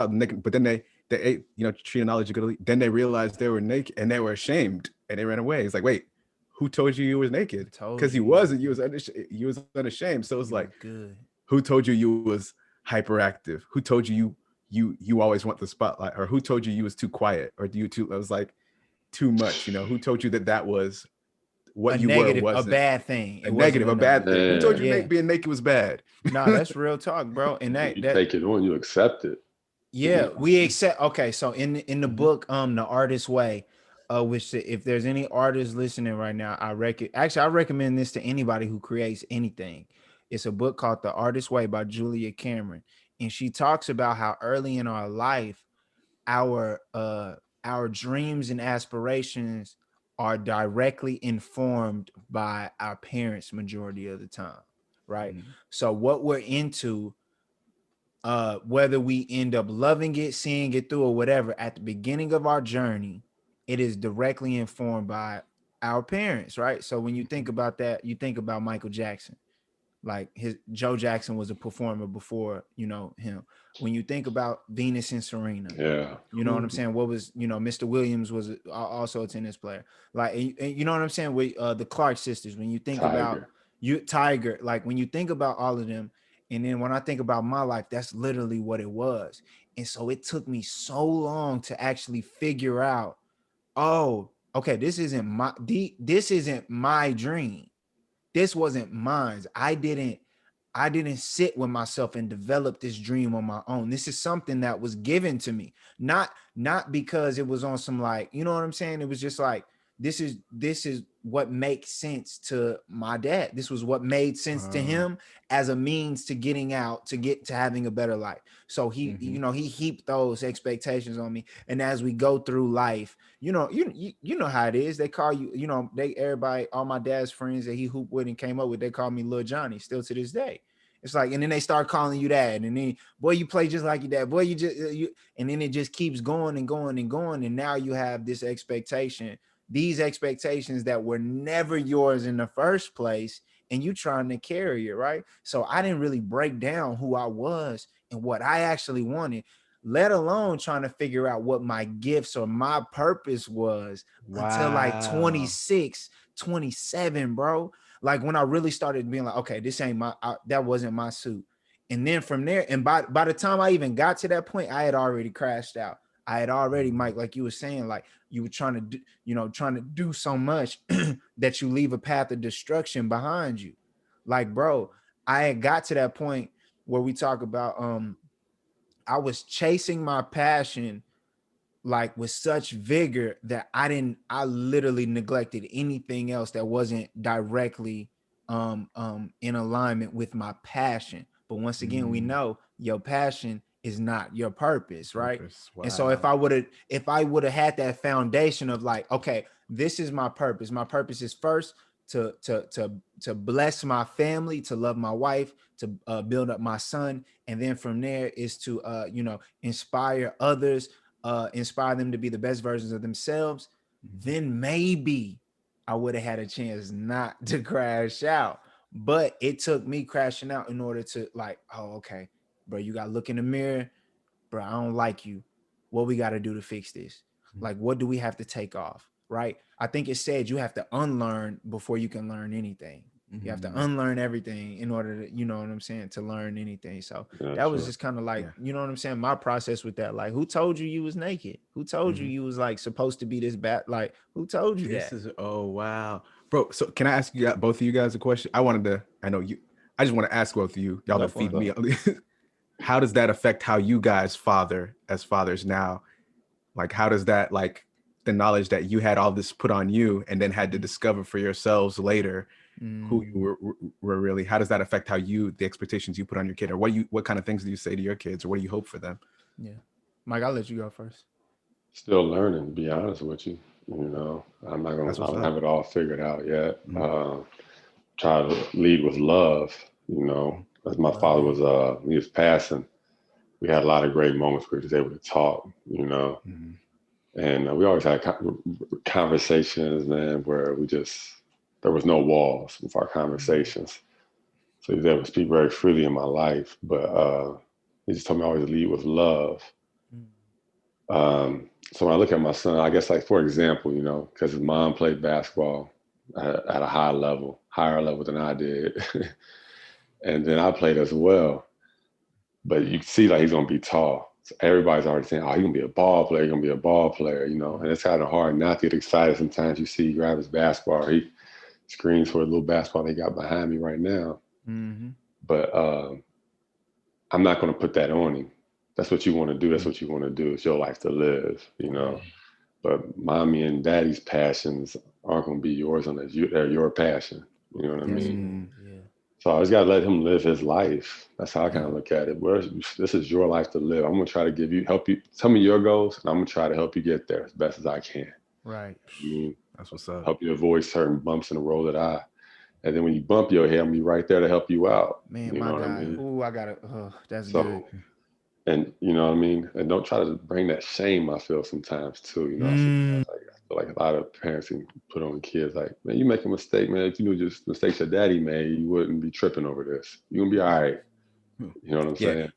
C: naked, but then they ate, treated knowledge good. Then they realized they were naked and they were ashamed and they ran away. It's like, wait, who told you was naked? Because you wasn't. You was unashamed. So it's like,
D: good.
C: Who told you was hyperactive? Who told you always want the spotlight? Or who told you was too quiet? Or it was like too much? Who told you that was what you
D: negative,
C: were?
D: A bad thing.
C: A bad thing. Who told you being naked was bad?
D: No, that's real talk, bro. And that
B: take it on, you accept it.
D: Yeah, we accept. Okay, so in the book, The Artist's Way, which if there's any artists listening right now, I recommend this to anybody who creates anything. It's a book called The Artist's Way by Julia Cameron, and she talks about how early in our life, our dreams and aspirations are directly informed by our parents majority of the time, right? Mm-hmm. So what we're into, whether we end up loving it, seeing it through, or whatever, at the beginning of our journey, it is directly informed by our parents, right? So when you think about that, you think about Michael Jackson. Like Joe Jackson was a performer before, him. When you think about Venus and Serena, you know what I'm saying? What was, Mr. Williams was also a tennis player. Like, and you know what I'm saying? With the Clark sisters, when you think about Tiger, like when you think about all of them, and then when I think about my life, that's literally what it was. And so it took me so long to actually figure out, okay, this isn't my dream. This wasn't mine. I didn't sit with myself and develop this dream on my own. This is something that was given to me, not because it was on some like, you know what I'm saying? It was just like, this is what makes sense to my dad. This was what made sense to him as a means to getting out, to get to having a better life. So he, you know, he heaped those expectations on me. And as we go through life, you know how it is. They call you, you know, everybody, all my dad's friends that he hooped with and came up with, they call me Lil Johnny still to this day. It's like, and then they start calling you that, and then, boy, you play just like your dad, boy, and then it just keeps going and going and going, and now you have this expectation, these expectations that were never yours in the first place, and you trying to carry it, right? So I didn't really break down who I was and what I actually wanted, let alone trying to figure out what my gifts or my purpose was until like 26, 27, bro. Like when I really started being like, okay, this ain't that wasn't my suit. And then from there, and by the time I even got to that point, I had already crashed out. I had already, Mike, like you were saying, like you were trying to do, you know, trying to do so much that you leave a path of destruction behind you. Like, bro, I had got to that point where we talk about, I was chasing my passion like with such vigor that I literally neglected anything else that wasn't directly in alignment with my passion. But once again, we know your passion is not your purpose, right? Wow. And so if I would have had that foundation of like, okay, this is my purpose. My purpose is first to bless my family, to love my wife, to build up my son, and then from there is to you know, inspire others, inspire them to be the best versions of themselves. Then maybe I would have had a chance not to crash out. But it took me crashing out in order to like, oh, okay, bro, you got to look in the mirror, bro. I don't like you. What we got to do to fix this? Like, what do we have to take off? Right? I think it said you have to unlearn before you can learn anything. You have to unlearn everything in order to, you know what I'm saying, to learn anything. So that was just kind of like, you know what I'm saying, my process with that. Like, who told you was naked? Who told you was like supposed to be this bad? Like, who told you that?
C: Oh, wow. Bro, so can I ask you both of you guys a question? I just want to ask both of you. Y'all don't feed me. How does that affect how you guys father as fathers now? Like, how does that, like, the knowledge that you had all this put on you and then had to discover for yourselves later who you were really, how does that affect how the expectations you put on your kid, or what kind of things do you say to your kids, or what do you hope for them?
D: Yeah. Mike, I'll let you go first.
B: Still learning, to be honest with you. You know, I don't have it all figured out yet. Try to lead with love, you know, as my father was, he was passing. We had a lot of great moments where he was able to talk, you know, and we always had conversations, man, where there was no walls with our conversations. So he was able to speak very freely in my life, but he just told me always lead with love. So when I look at my son, I guess, like, for example, you know, because his mom played basketball at a higher level than I did. And then I played as well. But you can see, like, he's going to be tall. So everybody's already saying, oh, he's going to be a ball player. He's going to be a ball player, you know. And it's kind of hard not to get excited sometimes. You see he grab his basketball. He screams for a little basketball they got behind me right now. But I'm not going to put that on him. That's what you want to do. That's what you want to do. It's your life to live, you know. But mommy and daddy's passions aren't going to be yours unless they're your passion. You know what I mean? So I just got to let him live his life. That's how I kind of look at it. This is your life to live. I'm going to try to help you, tell me your goals, and I'm going to try to help you get there as best as I can.
D: Right.
B: I mean,
C: that's what's up.
B: Help you avoid certain bumps in the road that and then when you bump your head, I'm going to be right there to help you out.
D: Man,
B: you
D: my
B: know
D: God.
B: I mean?
D: Ooh, I got it. That's good.
B: And you know what I mean? And don't try to bring that shame, I feel, sometimes too. You know, I feel like a lot of parents can put on kids like, man, you make a mistake, man. If you knew just mistakes your daddy made, you wouldn't be tripping over this. You're gonna be all right. You know what I'm saying?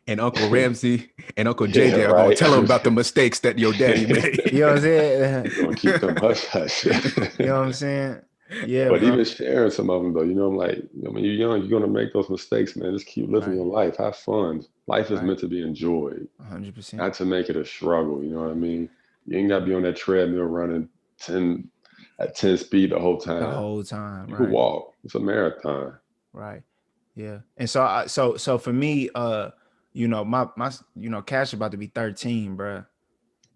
C: And Uncle Ramsey and Uncle JJ are gonna tell him about the mistakes that your daddy made.
D: You know what I'm saying?
B: You're gonna keep them hush hush.
D: You know what I'm saying? Yeah.
B: But
D: bro.
B: even sharing some of them though, you know, I'm like, when you're young, you're gonna make those mistakes, man. Just keep living your life. Have fun. Life is meant to be enjoyed.
D: 100%.
B: Not to make it a struggle. You know what I mean? You ain't gotta be on that treadmill running at 10 speed the whole time.
D: The whole time.
B: You can walk. It's a marathon.
D: Right. Yeah. And so for me, you know, my Cash about to be 13, bro.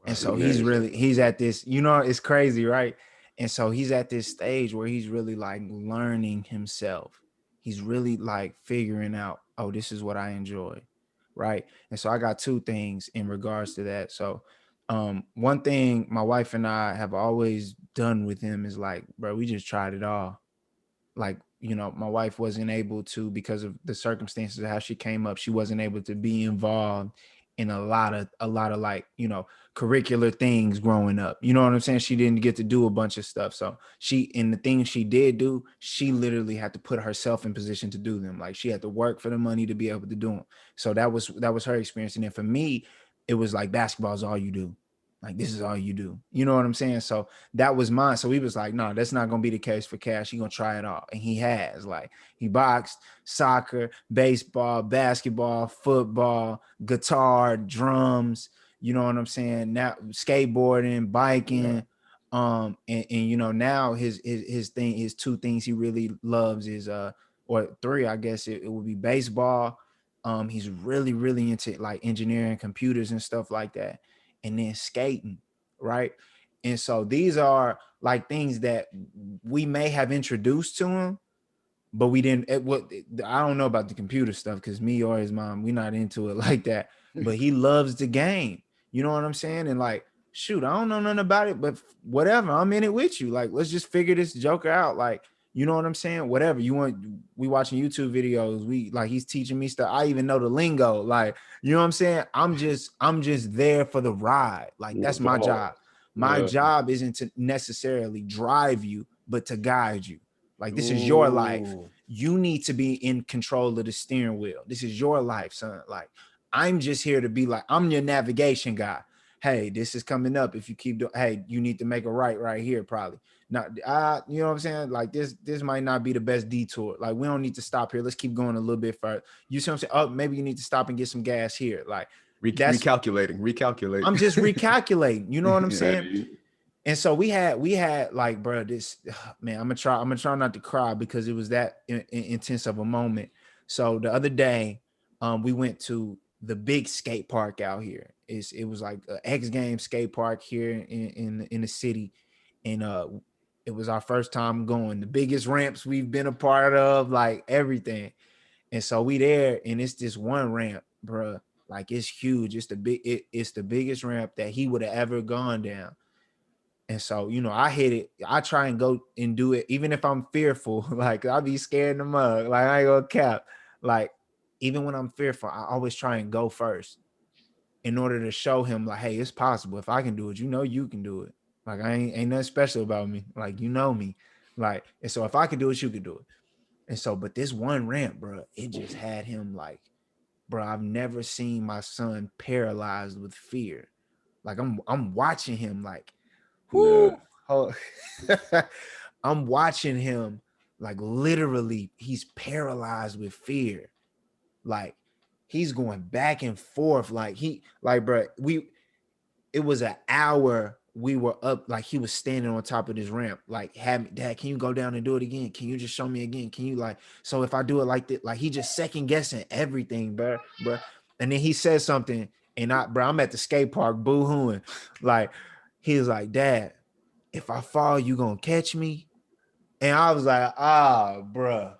D: And so he's at this, it's crazy, right? And so he's at this stage where he's really like learning himself. He's really like figuring out, oh, this is what I enjoy, right? And so I got two things in regards to that. So one thing my wife and I have always done with him is like, bro, we just tried it all. Like, my wife wasn't able to, because of the circumstances of how she came up, she wasn't able to be involved in a lot of like, curricular things growing up. You know what I'm saying? She didn't get to do a bunch of stuff. So and the things she did do, she literally had to put herself in position to do them. Like, she had to work for the money to be able to do them. So that was her experience. And then for me, it was like, basketball is all you do. Like, this is all you do. You know what I'm saying? So that was mine. So he was like, no, that's not going to be the case for Cash. He's going to try it all. And he has. Like, he boxed, soccer, baseball, basketball, football, guitar, drums. You know what I'm saying? Now skateboarding, biking. Yeah. And now his thing, his two things he really loves is or three, I guess it would be baseball. He's really, really into like engineering, computers and stuff like that. And then skating, right? And so these are like things that we may have introduced to him, but we didn't. I don't know about the computer stuff, because me or his mom, we're not into it like that. But he loves the game. You know what I'm saying? And like, shoot, I don't know nothing about it, but whatever, I'm in it with you. Like, let's just figure this joker out. like, you know what I'm saying? Whatever you want. We watching YouTube videos. He's teaching me stuff. I even know the lingo. Like, you know what I'm saying? I'm just there for the ride. Like, that's my job. My job isn't to necessarily drive you, but to guide you. Like, this is your life. You need to be in control of the steering wheel. This is your life, son. Like, I'm just here to be like, I'm your navigation guy. Hey, this is coming up. If you keep doing, hey, you need to make a right here, probably. Not, you know what I'm saying? Like, this might not be the best detour. Like, we don't need to stop here. Let's keep going a little bit further. You see what I'm saying? Oh, maybe you need to stop and get some gas here. Like,
C: recalculating.
D: I'm just recalculating. You know what I'm saying? And so we had like, bro, this, man, I'm gonna try not to cry, because it was that intense of a moment. So the other day, we went to the big skate park out here. It was like an X Games skate park here in the city. And it was our first time going. The biggest ramps we've been a part of, like everything. And so we there, and it's this one ramp, bro. Like, it's huge. It's the biggest ramp that he would have ever gone down. And so, I hit it. I try and go and do it, even if I'm fearful. Like, I'll be scared in the mug. Like, I ain't gonna cap. Like, even when I'm fearful, I always try and go first, in order to show him, like, hey, it's possible. If I can do it, you can do it. Like, I ain't nothing special about me. Like, me. Like, and so if I can do it, you can do it. And so, but this one ramp, bro, it just had him like, bro, I've never seen my son paralyzed with fear. Like, I'm watching him like, whoo. Yeah. I'm watching him like, literally, he's paralyzed with fear. Like, he's going back and forth. Like, bro, it was an hour we were up, like, he was standing on top of this ramp, like, Dad, can you go down and do it again? Can you just show me again? Can you, like, so if I do it like that, like, he just second guessing everything, bro. And then he said something, and I'm at the skate park boo-hooing. Like, he was like, Dad, if I fall, you gonna catch me? And I was like, bro.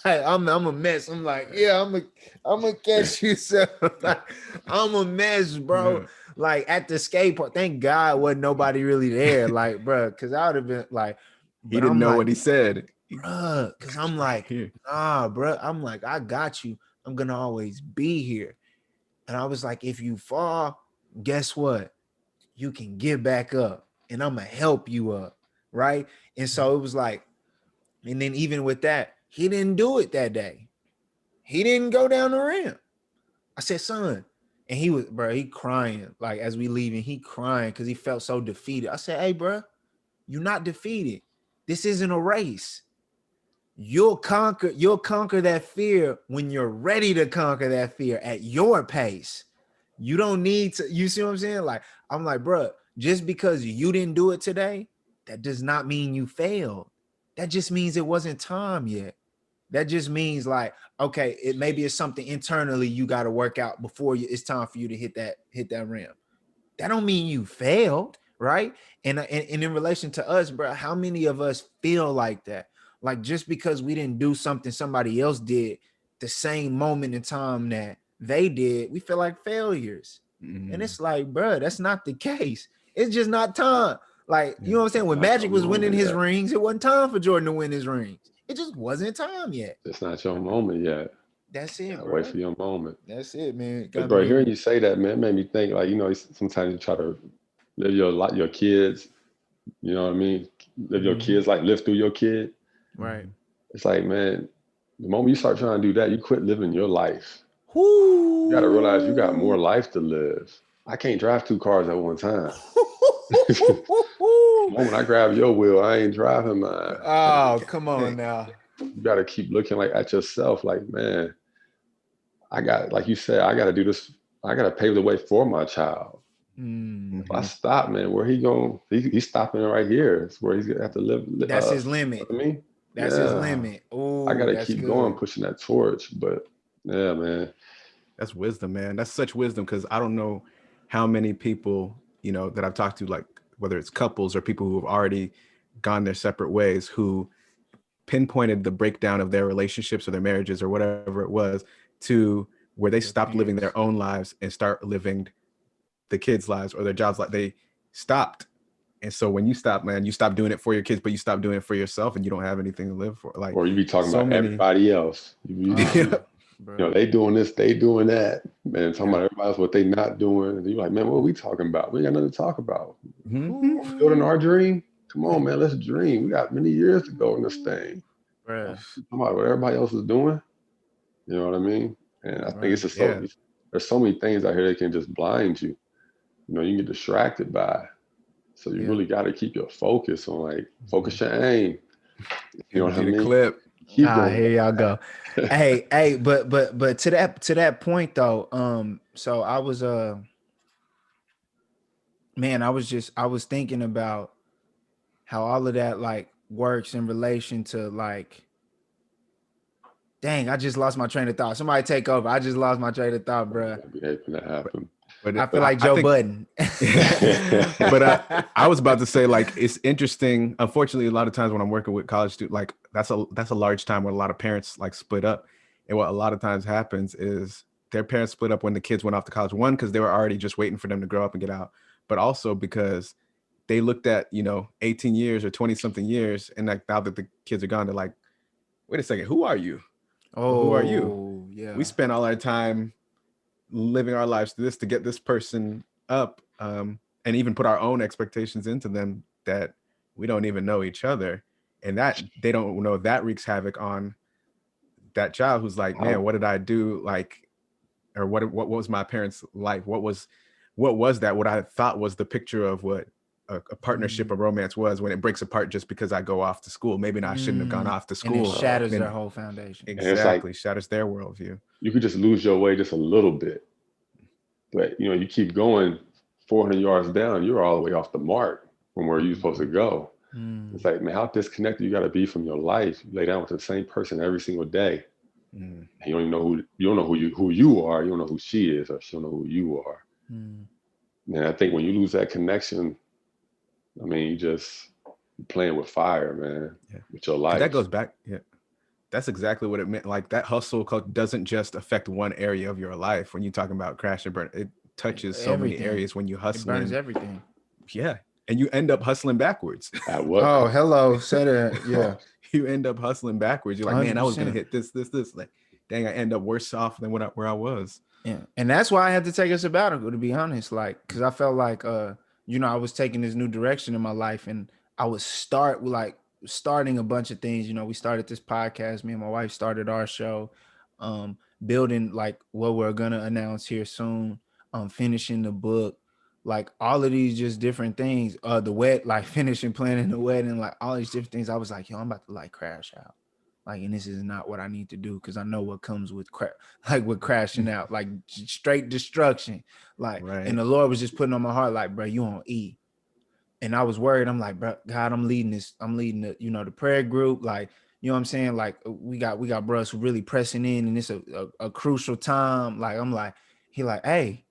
D: I'm a mess. I'm like, yeah, I'm gonna catch you, sir. Like, I'm a mess, bro. Yeah. Like, at the skate park, thank God wasn't nobody really there. Like, bro, because I would have been like,
C: he didn't know what he said,
D: bro. Because I'm like, nah, bro. I'm like, I got you. I'm gonna always be here. And I was like, if you fall, guess what? You can get back up, and I'm gonna help you up, right? And so it was like, and then even with that, he didn't do it that day. He didn't go down the ramp. I said, son, and he crying. Like, as we leaving, he crying because he felt so defeated. I said, hey, bro, you're not defeated. This isn't a race. You'll conquer that fear when you're ready to conquer that fear at your pace. You don't need to, you see what I'm saying? Like, I'm like, bro, just because you didn't do it today, that does not mean you failed. That just means it wasn't time yet. That just means like, okay, it maybe it's something internally you got to work out before it's time for you to hit that rim. That don't mean you failed, right? And in relation to us, bro, how many of us feel like that? Like just because we didn't do something somebody else did the same moment in time that they did, we feel like failures. And it's like, bro, that's not the case. It's just not time. Like, you know what I'm saying? When Magic was winning his rings, it wasn't time for Jordan to win his rings. It just wasn't time yet.
B: It's not your moment yet.
D: That's it, bro.
B: Wait for your moment.
D: That's it, man.
B: But bro, hearing you say that, man, it made me think, like, you know, sometimes you try to live your kids, you know what I mean? Live your kids, like live through your kid.
D: Right.
B: It's like, man, the moment you start trying to do that, you quit living your life.
D: Ooh.
B: You got to realize you got more life to live. I can't drive 2 cars at one time. The moment I grab your wheel, I ain't driving mine.
D: Oh, come on now.
B: You got to keep looking like at yourself, like, man, I got, like you said, I got to do this. I got to pave the way for my child. If I stop, man, where he going? He's stopping right here. It's where he's gonna have to live.
D: That's his limit.
B: You know what I mean?
D: That's his limit. Oh,
B: I gotta keep going, pushing that torch. But yeah, man,
C: that's wisdom, man. That's such wisdom, because I don't know how many people, you know, that I've talked to, like whether it's couples or people who have already gone their separate ways, who pinpointed the breakdown of their relationships or their marriages or whatever it was to where they stopped living their own lives and start living the kids' lives or their jobs. Like they stopped. And so when you stop, man, you stop doing it for your kids, but you stop doing it for yourself, and you don't have anything to live for. Like,
B: or you be talking about everybody else. You know, they doing this, they doing that, man. Talking about everybody else, what they not doing. And you're like, man, what are we talking about? We got nothing to talk about. Building our dream. Come on, man, let's dream. We got many years to go in this thing.
D: Right.
B: Talking about what everybody else is doing. You know what I mean? And I think it's just there's so many things out here that can just blind you. You know, you can get distracted by. So you really got to keep your focus on, like, focus your aim. You know what I mean?
C: Clip.
D: Here y'all go. hey, but to that point though, so I was man, I was thinking about how all of that like works in relation to like, dang, I just lost my train of thought. Somebody take over. I just lost my train of thought, bro.
B: That happen.
D: But I feel like Joe Budden.
C: But I was about to say, like, it's interesting. Unfortunately, a lot of times when I'm working with college students, like that's a large time where a lot of parents like split up. And what a lot of times happens is their parents split up when the kids went off to college. One, because they were already just waiting for them to grow up and get out, but also because they looked at, 18 years or 20 something years. And like now that the kids are gone, they're like, wait a second, who are you?
D: Oh,
C: who are you?
D: Yeah.
C: We spent all our time living our lives to get this person up, and even put our own expectations into them that we don't even know each other, and that they don't know, that wreaks havoc on that child who's like, man, what did I do? Like, or what was my parents' life? What was that? What I thought was the picture of what a partnership or romance was, when it breaks apart just because I go off to school. Maybe I shouldn't have gone off to school.
D: And it shatters their whole foundation.
C: Exactly. Like, shatters their worldview.
B: You could just lose your way just a little bit. But, you keep going 400 yards down, you're all the way off the mark from where you're supposed to go. It's like, man, how disconnected you got to be from your life. You lay down with the same person every single day. And you don't even know who you are. You don't know who she is, or she don't know who you are. And I think when you lose that connection, I mean, you're playing with fire, man, with your life.
C: That goes back. Yeah. That's exactly what it meant. Like, that hustle culture doesn't just affect one area of your life. When you're talking about crash and burn, it touches so many areas when you hustle.
D: It burns everything.
C: Yeah. And you end up hustling backwards.
B: At what?
D: Oh, hello. Said it. Yeah.
C: You end up hustling backwards. You're like, 100%. Man, I was going to hit this. Like, dang, I end up worse off than where I was.
D: Yeah. And that's why I had to take a sabbatical, to be honest. Like, because I felt like, I was taking this new direction in my life, and I would starting a bunch of things. We started this podcast. Me and my wife started our show, building like what we're gonna announce here soon. Finishing the book, like all of these just different things. Finishing planning the wedding, like all these different things. I was like, yo, I'm about to like crash out. Like, and this is not what I need to do, because I know what comes with with crashing out, like straight destruction. Like, right. And the Lord was just putting on my heart, like, bro, you on E. And I was worried. I'm like, bro, God, I'm leading the, the prayer group. Like, you know what I'm saying? Like we got bros who really pressing in, and it's a crucial time. Like I'm like, he like, hey,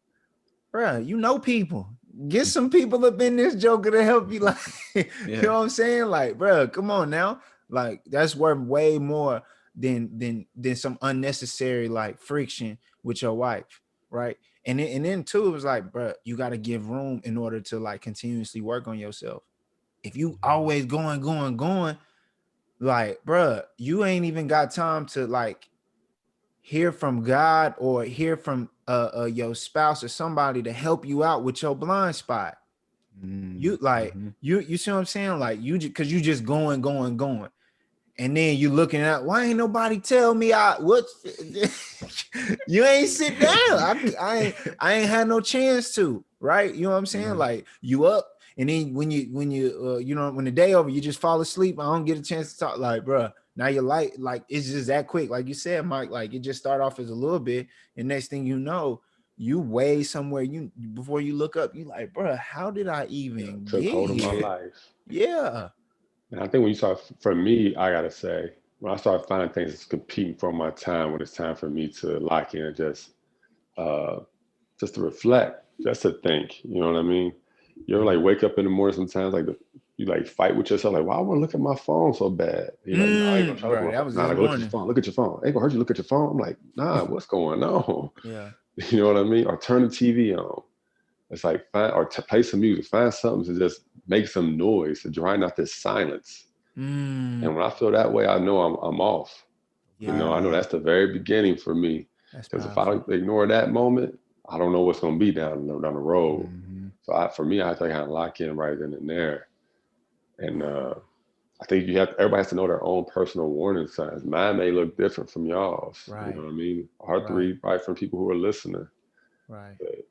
D: bro, you know people. Get some people up in this joker to help you. Like, you know what I'm saying? Like, bro, come on now. Like, that's worth way more than some unnecessary like friction with your wife, right? And then too, it was like, bro, you got to give room in order to like continuously work on yourself. If you always going, like, bro, you ain't even got time to like hear from God or hear from your spouse or somebody to help you out with your blind spot. You like you see what I'm saying? Like you because you just going, and then you looking at why ain't nobody tell me you ain't sit down. I ain't had no chance to, right? You know what I'm saying? Like you up, and then when you you know, when the day over, you just fall asleep. I don't get a chance to talk. Like, bro, now you're like it's just that quick. Like you said, Mike, like it just start off as a little bit, and next thing you know, you way somewhere. You before you look up, you like, bro, how did I even
B: took
D: get
B: hold
D: here?
B: of my life.
D: Yeah.
B: And I think when you start, for me, I gotta say, when I start finding things that's competing for my time, when it's time for me to lock in, just to reflect, just to think, you know what I mean? You ever like wake up in the morning sometimes, like you like fight with yourself, like, why I want to look at my phone so bad? You're like, no, I ain't gonna try to look at my phone. Nah, like, look at your phone, look at your phone. Ain't gonna hurt you, look at your phone. I'm like, nah, what's going on?
D: Yeah.
B: You know what I mean? Or turn the TV on. It's like play some music, find something to just make some noise to drown out this silence. And when I feel that way, I know I'm off. Yeah. You know, I know that's the very beginning for me. Because if I ignore that moment, I don't know what's going to be down the road. So for me, I have to kind of lock in right then and there. And I think everybody has to know their own personal warning signs. Mine may look different from y'all's. Right. You know what I mean? Hard to read right from people who are listening. Right. But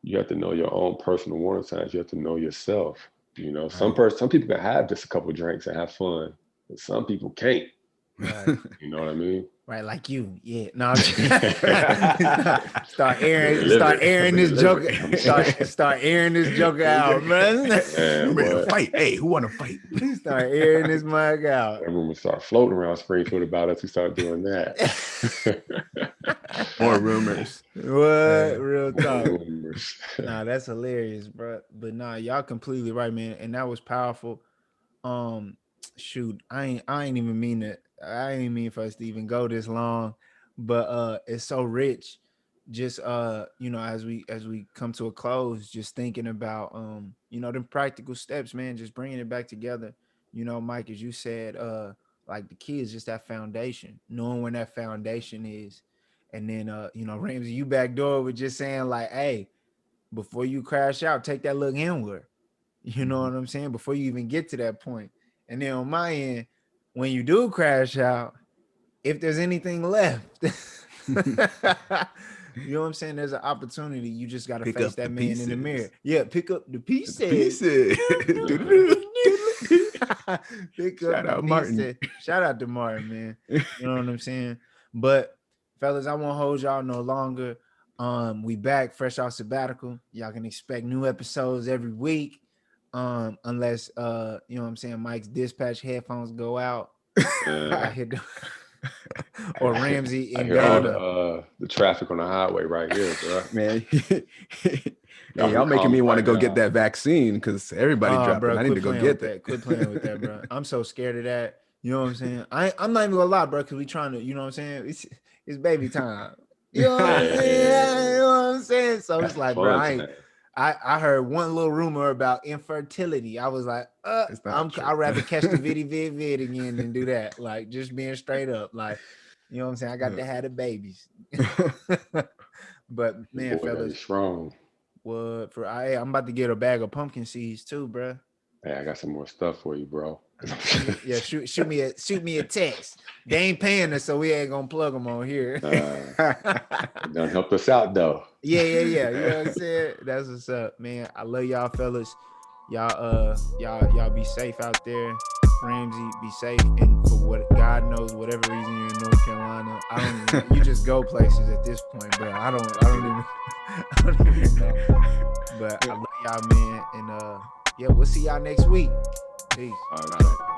B: you have to know your own personal warning signs. You have to know yourself. You know, some people can have just a couple of drinks and have fun, but some people can't. Right. You know what I mean? Right, like you. Yeah. No, start airing this joker. Start airing this joker out, man.
C: Ready to fight. Hey, who want to fight?
D: Start airing this mug out.
B: Everyone would start floating around Springfield about us. We start doing that.
C: More rumors.
D: What? Real talk. Nah, that's hilarious, bro. But nah, y'all completely right, man. And that was powerful. Shoot, I ain't even mean it. I ain't mean for us to even go this long, but it's so rich. Just you know, as we come to a close, just thinking about you know, them practical steps, man. Just bringing it back together. You know, Mike, as you said, like the key is just that foundation, knowing when that foundation is, and then you know, Ramsey, you backdoor with just saying like, hey, before you crash out, take that look inward. You know what I'm saying? Before you even get to that point, and then on my end, when you do crash out, if there's anything left, you know what I'm saying? There's an opportunity. You just got to face that man in the mirror. Yeah, pick up the pieces. Shout out Martin. Shout out to Martin, man. You know what I'm saying? But fellas, I won't hold y'all no longer. We back fresh off sabbatical. Y'all can expect new episodes every week. Unless you know what I'm saying, Mike's dispatch headphones go out. Or Ramsey in Ghana.
B: The traffic on the highway right here, bro.
C: Man. Y'all making me want to go get that vaccine because everybody dropped it. I need to go get that.
D: Quit playing with that, bro. I'm so scared of that. You know what I'm saying? I'm not even gonna lie, bro, because we trying to, you know what I'm saying? It's baby time. You know what I'm saying? You know what I'm saying? So it's like, bro, I heard one little rumor about infertility. I was like, I'd rather catch the vid again than do that. Like, just being straight up. Like, you know what I'm saying? I got to have the babies. But man, fellas,
B: strong.
D: What for? I'm about to get a bag of pumpkin seeds too, bro.
B: Hey, I got some more stuff for you, bro.
D: Yeah, shoot me a text. They ain't paying us, so we ain't gonna plug them on here.
B: Done helped us out though.
D: Yeah. You know what I'm saying? That's what's up, man. I love y'all, fellas. Y'all be safe out there. Ramsey, be safe. And for what God knows, whatever reason you're in North Carolina, I don't even, you just go places at this point, bro. I don't even know. But I love y'all, man. And yeah, we'll see y'all next week. Peace.
B: All right.